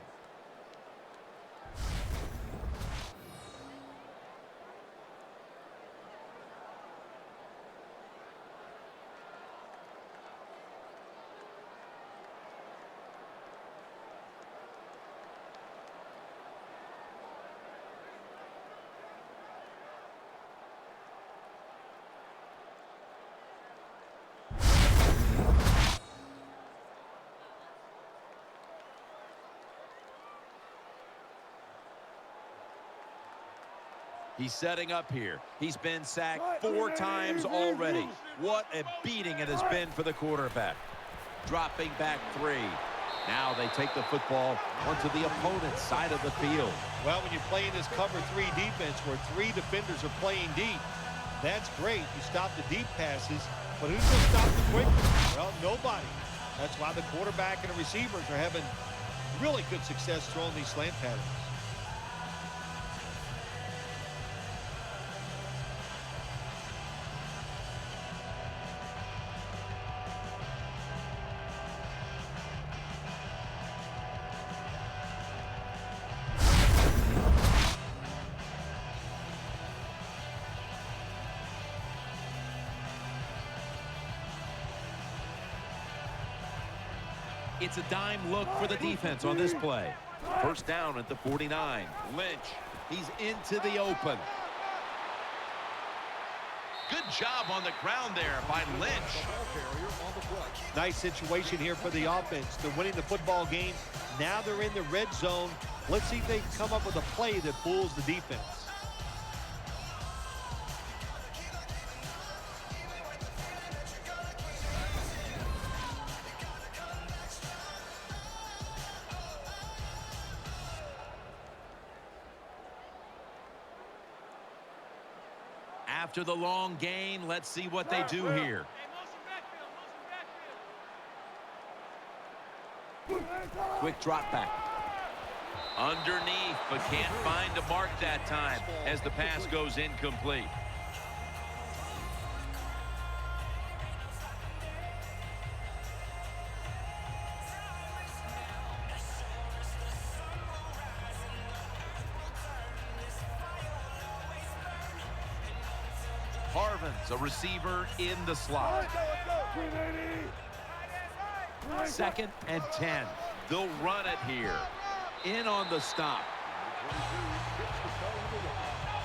[SPEAKER 4] He's setting up here. He's been sacked 4 times already. What a beating it has been for the quarterback. Dropping back 3. Now they take the football onto the opponent's side of the field.
[SPEAKER 2] Well, when you're playing this cover 3 defense where 3 defenders are playing deep, that's great. You stop the deep passes, but who's going to stop the quick? Well, nobody. That's why the quarterback and the receivers are having really good success throwing these slant patterns.
[SPEAKER 4] It's a dime look for the defense on this play.
[SPEAKER 1] First down at the 49. Lynch. He's into the open. Good job on the ground there by Lynch.
[SPEAKER 2] Nice situation here for the offense. They're winning the football game. Now they're in the red zone. Let's see if they can come up with a play that fools the defense.
[SPEAKER 4] After the long gain, let's see what they do here. Quick drop back. Underneath, but can't find a mark that time as the pass goes incomplete. Harvin's a receiver in the slot. 2nd and 10. They'll run it here. In on the stop.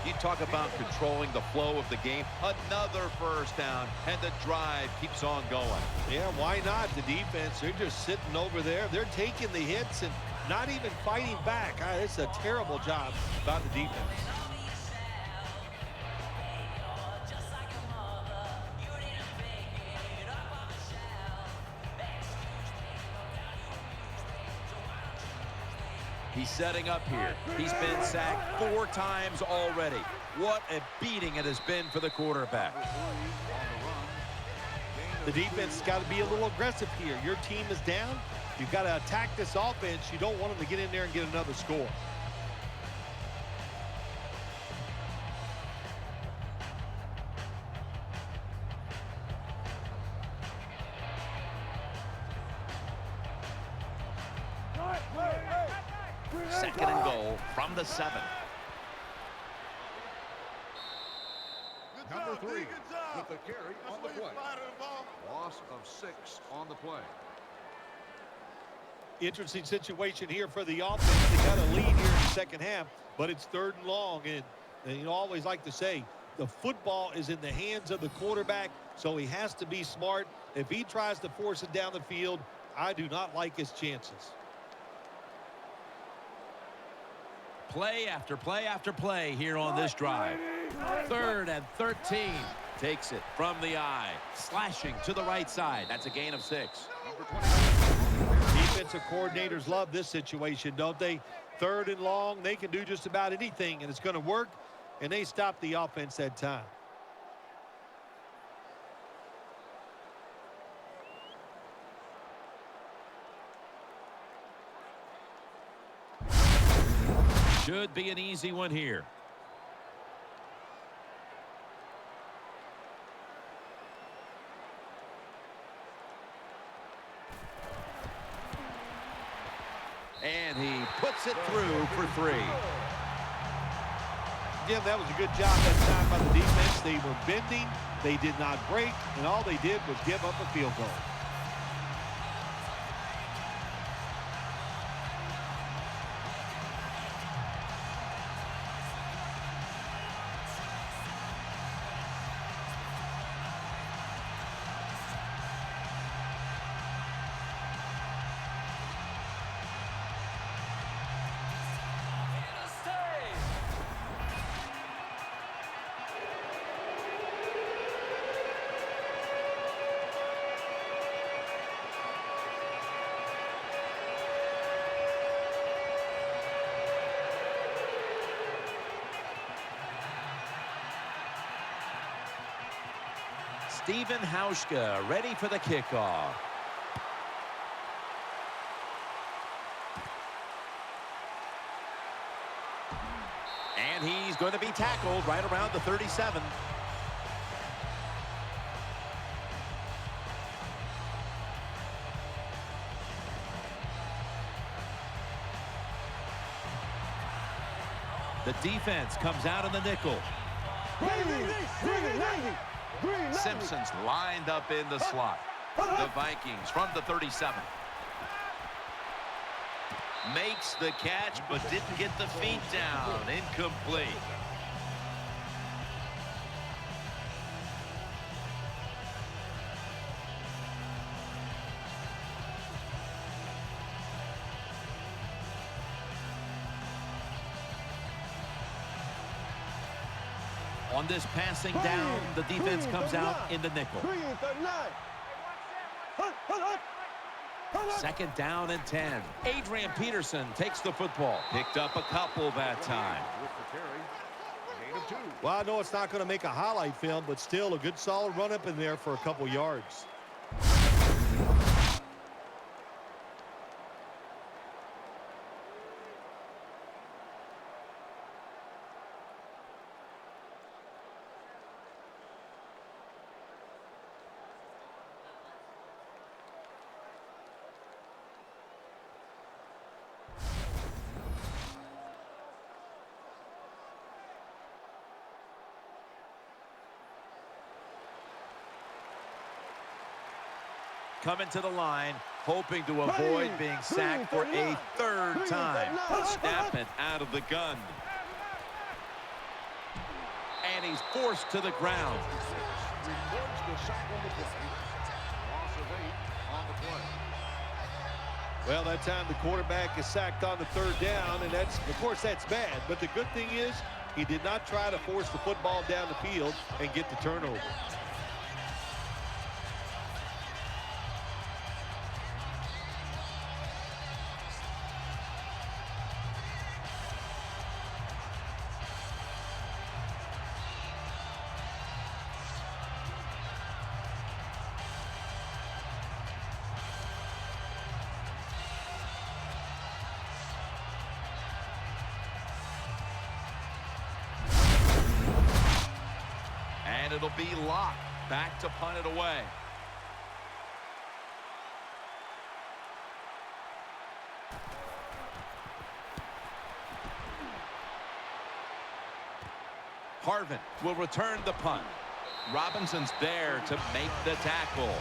[SPEAKER 1] You talk about controlling the flow of the game. Another first down, and the drive keeps on going.
[SPEAKER 2] Yeah, why not? The defense, they're just sitting over there. They're taking the hits and not even fighting back. It's a terrible job by the defense.
[SPEAKER 4] He's setting up here. He's been sacked 4 times already. What a beating it has been for the quarterback.
[SPEAKER 2] The defense has got to be a little aggressive here. Your team is down. You've got to attack this offense. You don't want them to get in there and get another score.
[SPEAKER 1] Second and goal from the 7.
[SPEAKER 3] Number 3 with the carry on the play. Loss of 6 on the play.
[SPEAKER 2] Interesting situation here for the offense. They got a lead here in the second half, but it's 3rd and long. And you always like to say, the football is in the hands of the quarterback, so he has to be smart. If he tries to force it down the field, I do not like his chances.
[SPEAKER 4] Play after play after play here on this drive. 3rd and 13. Takes it from the eye. Slashing to the right side. That's a gain of 6.
[SPEAKER 2] Defensive coordinators love this situation, don't they? 3rd and long, they can do just about anything, and it's going to work, and they stop the offense that time.
[SPEAKER 4] Should be an easy one here. And he puts it through for 3.
[SPEAKER 2] Jim, that was a good job that time by the defense. They were bending, they did not break, and all they did was give up a field goal.
[SPEAKER 4] Steven Hauschka ready for the kickoff. And he's going to be tackled right around the 37. The defense comes out in the nickel.
[SPEAKER 1] Simpson's lined up in the slot. The Vikings from the 37. Makes the catch, but didn't get the feet down. Incomplete.
[SPEAKER 4] On this passing down, the defense comes out in the nickel.
[SPEAKER 5] 39.
[SPEAKER 4] Second down and 10. Adrian Peterson takes the football. Picked up a couple that time.
[SPEAKER 3] With the carry. Gain of 2.
[SPEAKER 2] Well, I know it's not going to make a highlight film, but still a good solid run up in there for a couple yards.
[SPEAKER 4] Coming to the line, hoping to avoid being sacked for a third time.
[SPEAKER 1] Snapping out of the gun.
[SPEAKER 4] And he's forced to the ground.
[SPEAKER 3] Records the sack on the play. Loss of 8 on the play.
[SPEAKER 2] Well, that time the quarterback is sacked on the third down, and of course, that's bad. But the good thing is he did not try to force the football down the field and get the turnover.
[SPEAKER 1] And it'll be locked. Back to punt it away.
[SPEAKER 4] Harvin will return the punt.
[SPEAKER 1] Robinson's there to make the tackle.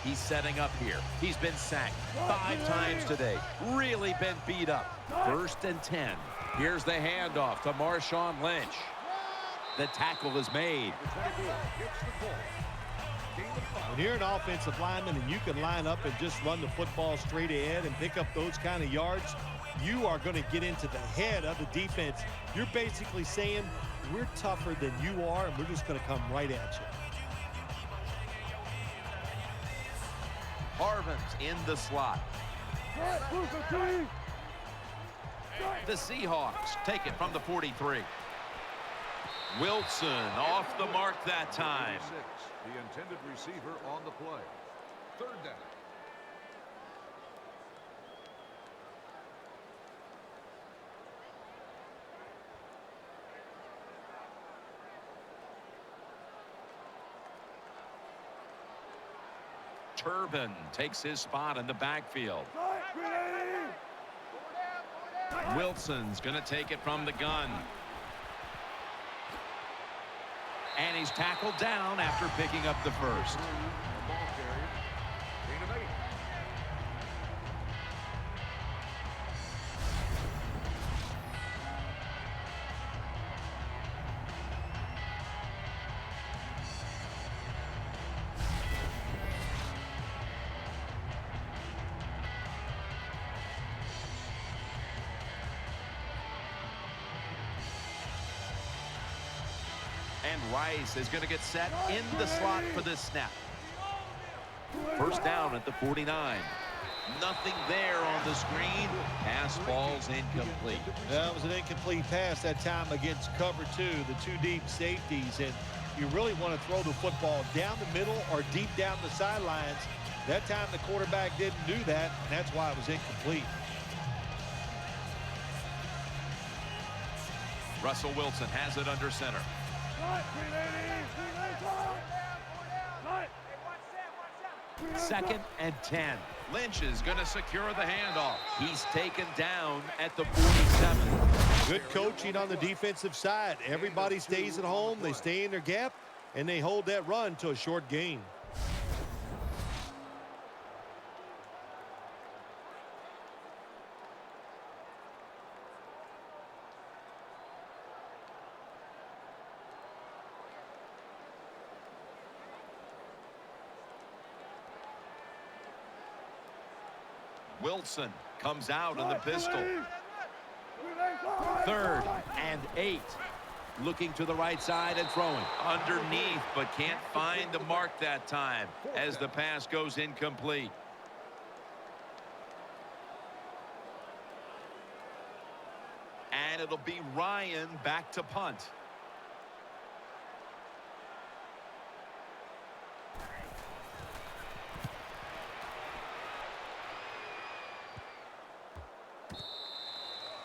[SPEAKER 4] He's setting up here. He's been sacked 5 times today. Really been beat up. 1st and 10. Here's the handoff to Marshawn Lynch. The tackle is made.
[SPEAKER 2] When you're an offensive lineman and you can line up and just run the football straight ahead and pick up those kind of yards, you are going to get into the head of the defense. You're basically saying, we're tougher than you are, and we're just going to come right at you.
[SPEAKER 1] Harvin's in the slot. The Seahawks take it from the 43. Wilson off the mark that time.
[SPEAKER 3] The intended receiver on the play. 3rd down.
[SPEAKER 1] Turbin takes his spot in the backfield. Wilson's going to take it from the gun. And he's tackled down after picking up the first.
[SPEAKER 3] Ball carrier. Gain of 8.
[SPEAKER 1] And Rice is going to get set in the slot for this snap. 1st down at the 49. Nothing there on the screen. Pass falls incomplete.
[SPEAKER 2] That was an incomplete pass that time against cover 2, the 2 deep safeties. And you really want to throw the football down the middle or deep down the sidelines. That time the quarterback didn't do that, and that's why it was incomplete.
[SPEAKER 1] Russell Wilson has it under center.
[SPEAKER 4] 2nd and 10.
[SPEAKER 1] Lynch is going to secure the handoff. He's taken down at the 47.
[SPEAKER 2] Good coaching on the defensive side. Everybody stays at home. They stay in their gap, and they hold that run to a short gain.
[SPEAKER 1] Wilson comes out in the pistol.
[SPEAKER 4] 3rd and 8. Looking to the right side and throwing.
[SPEAKER 1] Underneath, but can't find the mark that time as the pass goes incomplete. And it'll be Ryan back to punt.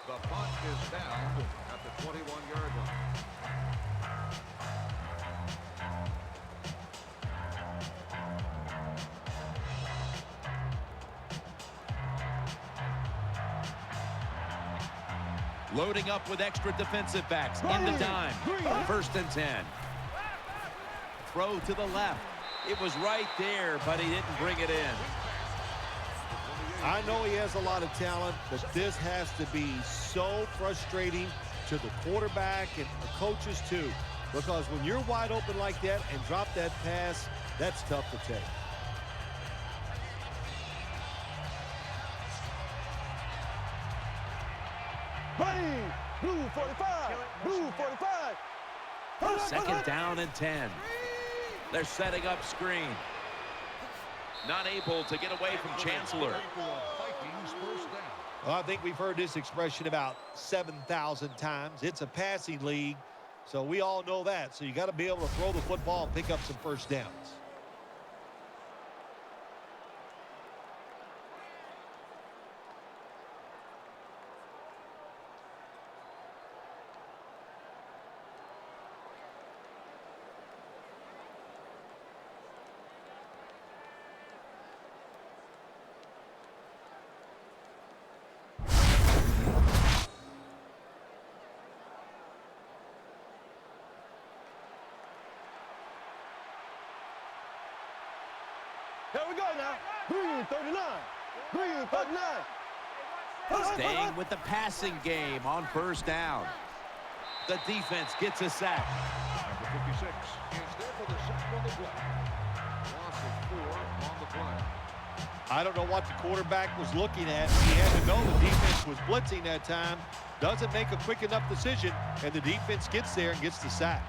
[SPEAKER 3] The punt is down at the 21-yard line.
[SPEAKER 4] Loading up with extra defensive backs in the dime. 1st and 10. Throw to the left. It was right there, but he didn't bring it in.
[SPEAKER 2] I know he has a lot of talent, but this has to be so frustrating to the quarterback and the coaches too, because when you're wide open like that and drop that pass, that's tough to take.
[SPEAKER 5] Bang! Blue 45! Blue 45!
[SPEAKER 4] 2nd down and 10. They're setting up screen.
[SPEAKER 1] Not able to get away from Chancellor.
[SPEAKER 3] Vikings first down.
[SPEAKER 2] Well, I think we've heard this expression about 7,000 times. It's a passing league, so we all know that. So you got to be able to throw the football and pick up some first downs.
[SPEAKER 5] Here we go now. Green 39. Green 39.
[SPEAKER 4] Staying with the passing game on 1st down. The defense gets a sack.
[SPEAKER 3] Number 56 is there for the sack on the play. Loss of 4 on the play.
[SPEAKER 2] I don't know what the quarterback was looking at. He had to know the defense was blitzing that time. Doesn't make a quick enough decision, and the defense gets there and gets the sack.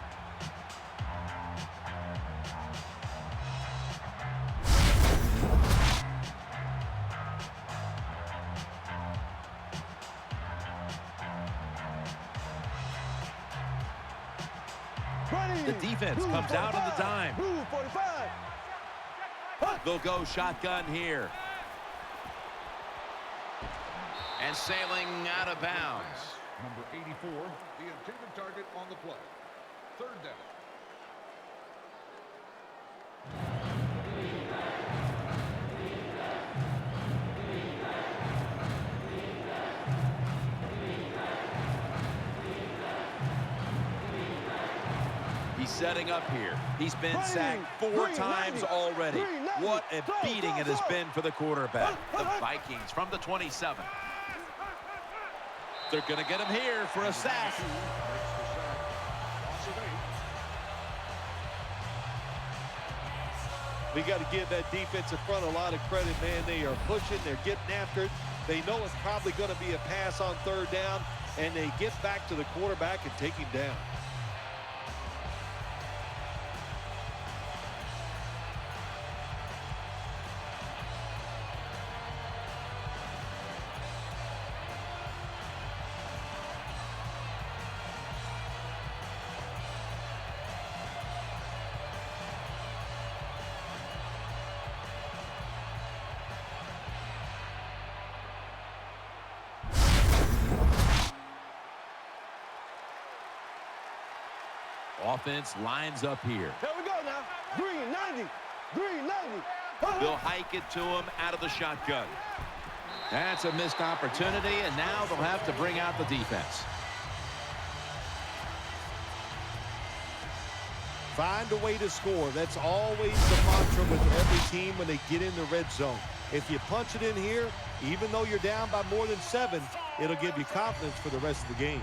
[SPEAKER 4] The defense comes out on the dime.
[SPEAKER 5] Blue 45.
[SPEAKER 4] They'll go shotgun here.
[SPEAKER 1] And sailing out of bounds.
[SPEAKER 3] Number 84, the intended target on the play. 3rd down.
[SPEAKER 4] He's setting up here. He's been sacked 4 times already. What a beating it has been for the quarterback.
[SPEAKER 1] The Vikings from the 27.
[SPEAKER 4] They're going to get him here for a sack.
[SPEAKER 2] We got to give that defensive front a lot of credit, man. They are pushing. They're getting after it. They know it's probably going to be a pass on 3rd down, and they get back to the quarterback and take him down.
[SPEAKER 4] Offense lines up here.
[SPEAKER 5] Here we go now. Green 90. Green 90.
[SPEAKER 1] They'll hike it to him out of the shotgun.
[SPEAKER 4] That's a missed opportunity, and now they'll have to bring out the defense.
[SPEAKER 2] Find a way to score. That's always the mantra with every team when they get in the red zone. If you punch it in here, even though you're down by more than 7, it'll give you confidence for the rest of the game.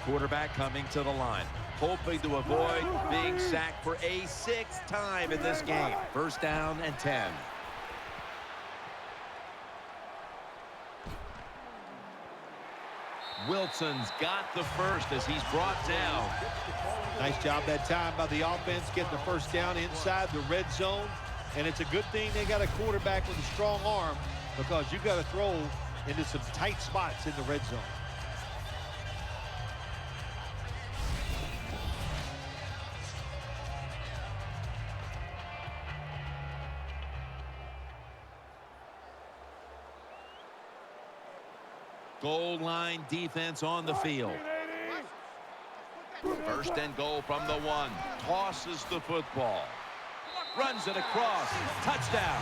[SPEAKER 4] Quarterback coming to the line. hoping to avoid being sacked for a 6th time in this game. First down and 10. Wilson's got the first as he's brought down.
[SPEAKER 2] Nice job that time by the offense getting the first down inside the red zone. And it's a good thing they got a quarterback with a strong arm, because you've got to throw into some tight spots in the red zone.
[SPEAKER 4] Goal line defense on the field.
[SPEAKER 1] First and goal from the 1. Tosses the football.
[SPEAKER 4] Runs it across. Touchdown.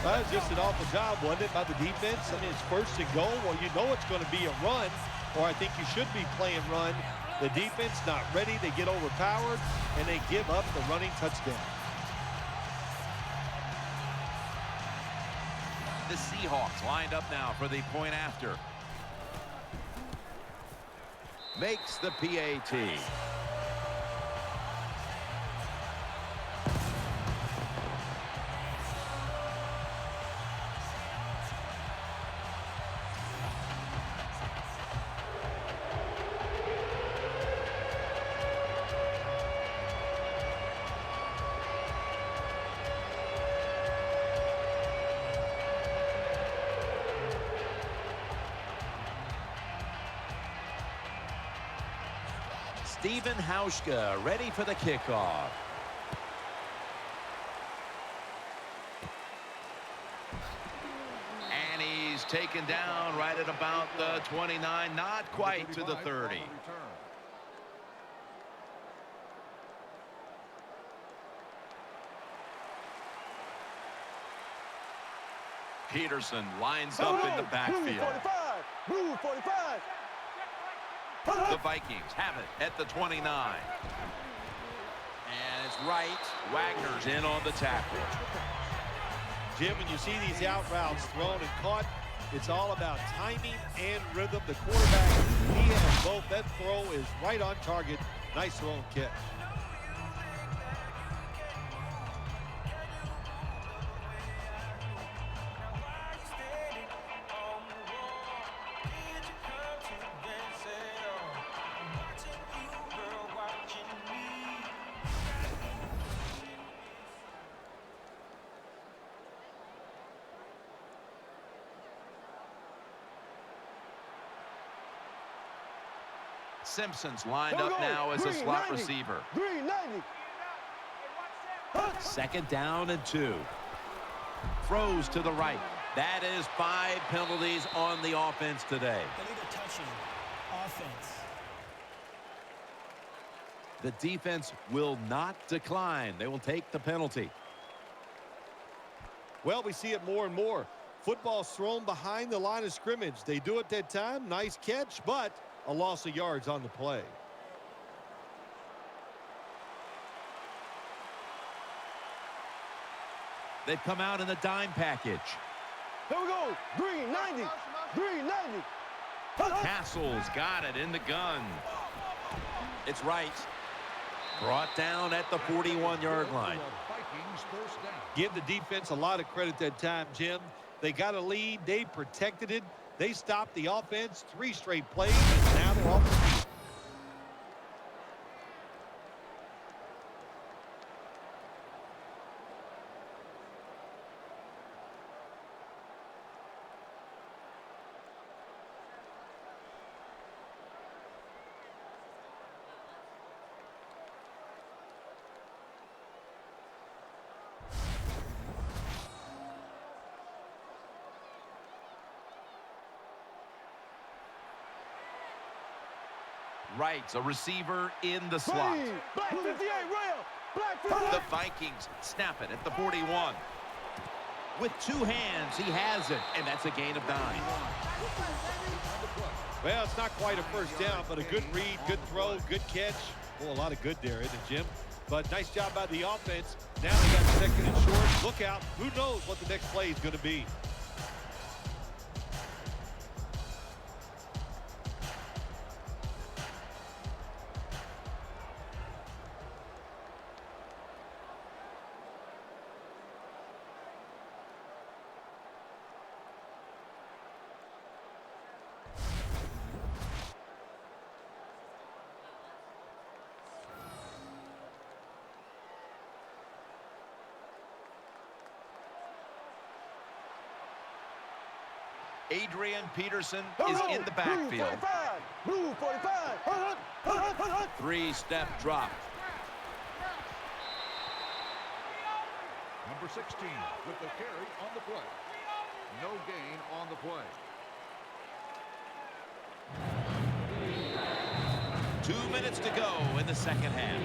[SPEAKER 2] That was just an awful job, wasn't it, by the defense? I mean, it's first and goal. Well, you know it's going to be a run, or I think you should be playing run. The defense not ready. They get overpowered, and they give up the running touchdown.
[SPEAKER 1] The Seahawks lined up now for the point after.
[SPEAKER 4] Makes the PAT. Steven Hauschka ready for the kickoff.
[SPEAKER 1] And he's taken down right at about the 29, not quite to the 30. Peterson lines up in the backfield.
[SPEAKER 5] Blue 45.
[SPEAKER 1] The Vikings have it at the 29.
[SPEAKER 4] And it's right. Wagner's in on the tackle.
[SPEAKER 2] Jim, when you see these out routes thrown and caught, it's all about timing and rhythm. The quarterback, he has both. That throw is right on target. Nice throw and catch.
[SPEAKER 1] Simpson's lined up now as a slot receiver.
[SPEAKER 5] Green 90.
[SPEAKER 4] Second down and 2. Throws to the right. That is 5 penalties on the offense today.
[SPEAKER 6] Illegal touching. Offense.
[SPEAKER 4] The defense will not decline. They will take the penalty.
[SPEAKER 2] Well, we see it more and more. Football's thrown behind the line of scrimmage. They do it that time. Nice catch, but a loss of yards on the play.
[SPEAKER 4] They've come out in the dime package.
[SPEAKER 5] Here we go. Green 90. Green 90.
[SPEAKER 1] Castle's got it in the gun.
[SPEAKER 4] It's right. Brought down at the 41-yard line.
[SPEAKER 3] Vikings first down.
[SPEAKER 2] Give the defense a lot of credit that time, Jim. They got a lead. They protected it. They stopped the offense 3 straight plays, and now they're off the field.
[SPEAKER 1] Right, a receiver in the slot.
[SPEAKER 5] Black 58 rail. Black 58.
[SPEAKER 1] The Vikings snap it at the 41.
[SPEAKER 4] With 2 hands, he has it, and that's a gain of 9.
[SPEAKER 2] Well, it's not quite a first down, but a good read, good throw, good catch. Oh, a lot of good there, isn't it, Jim? But nice job by the offense. Now they got second and short. Look out. Who knows what the next play is going to be.
[SPEAKER 1] Adrian Peterson is in the backfield.
[SPEAKER 5] Blue 45.
[SPEAKER 4] 3-step drop.
[SPEAKER 3] Number 16 with the carry on the play. No gain on the play.
[SPEAKER 1] 2 minutes to go in the second half.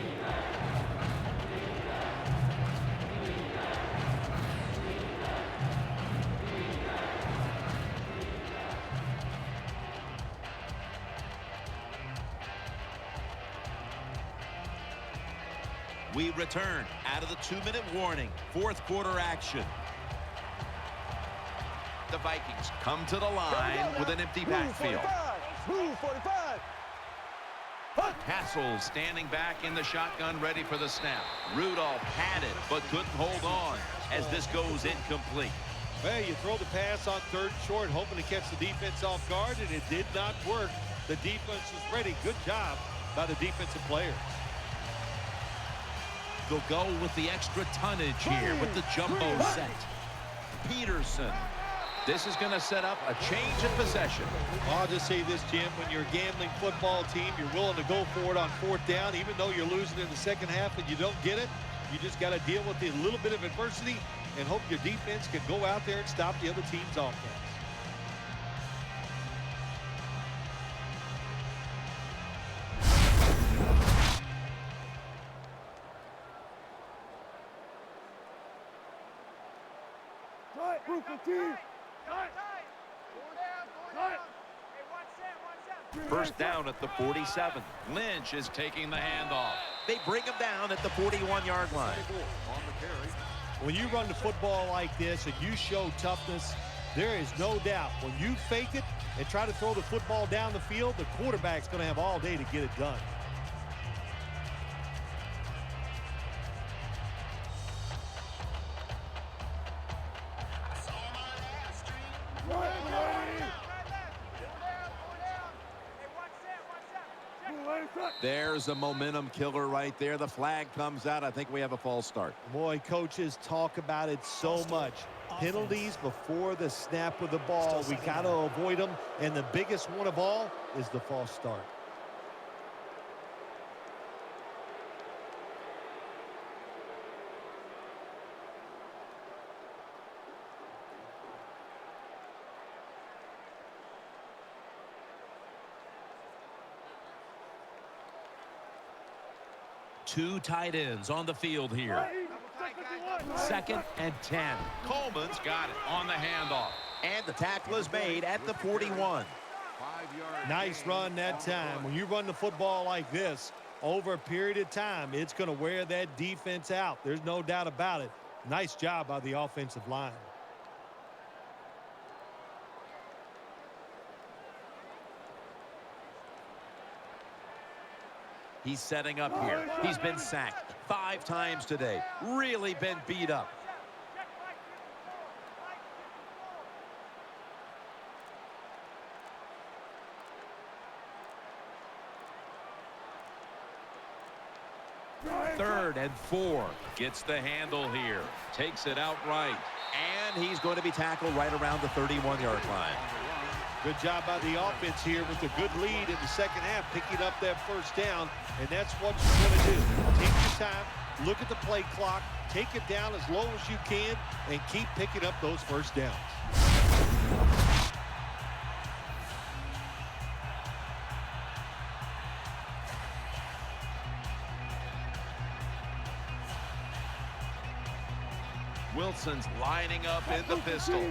[SPEAKER 1] We return out of the 2-minute warning. Fourth quarter action. The Vikings come to the line with an empty backfield.
[SPEAKER 5] Blue 45.
[SPEAKER 1] Castle standing back in the shotgun, ready for the snap. Rudolph had it, but couldn't hold on as this goes incomplete.
[SPEAKER 2] Well, you throw the pass on third and short, hoping to catch the defense off guard, and it did not work. The defense was ready. Good job by the defensive players.
[SPEAKER 1] They'll go with the extra tonnage here with the jumbo set. Peterson. This is going to set up a change of possession.
[SPEAKER 2] I'll just say this, Jim. When you're a gambling football team, you're willing to go for it on fourth down, even though you're losing in the second half and you don't get it. You just got to deal with a little bit of adversity and hope your defense can go out there and stop the other team's offense.
[SPEAKER 5] Blue 15.
[SPEAKER 1] First down at the 47. Lynch is taking the handoff. They bring him down at the 41-yard line.
[SPEAKER 3] On the carry.
[SPEAKER 2] When you run the football like this and you show toughness, there is no doubt when you fake it and try to throw the football down the field, the quarterback's going to have all day to get it done.
[SPEAKER 4] There's a momentum killer right there. The flag comes out. I think we have a false start.
[SPEAKER 2] Boy, coaches talk about it so much. Penalties before the snap of the ball. We got to avoid them. And the biggest one of all is the false start.
[SPEAKER 1] Two tight ends on the field here. Second and 10. Coleman's got it on the handoff.
[SPEAKER 4] And the tackle is made at the 41.
[SPEAKER 3] 5-yard
[SPEAKER 2] Nice run that time. When you run the football like this, over a period of time, it's going to wear that defense out. There's no doubt about it. Nice job by the offensive line.
[SPEAKER 4] He's setting up here. He's been sacked 5 times today. Really been beat up.
[SPEAKER 1] Third and 4. Gets the handle here. Takes it outright.
[SPEAKER 4] And he's going to be tackled right around the 31-yard line.
[SPEAKER 2] Good job by the offense here with a good lead in the second half, picking up that first down, and that's what you're going to do. Take your time, look at the play clock, take it down as low as you can, and keep picking up those first downs.
[SPEAKER 1] Wilson's lining up in the pistol.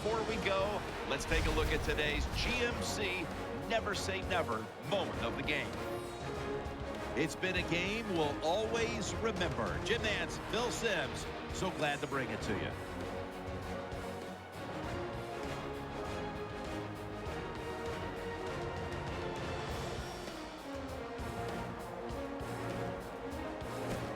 [SPEAKER 1] before we go, let's take a look at today's GMC Never Say Never moment of the game.
[SPEAKER 4] It's been a game we'll always remember. Jim Nantz, Phil Simms, so glad to bring it to you.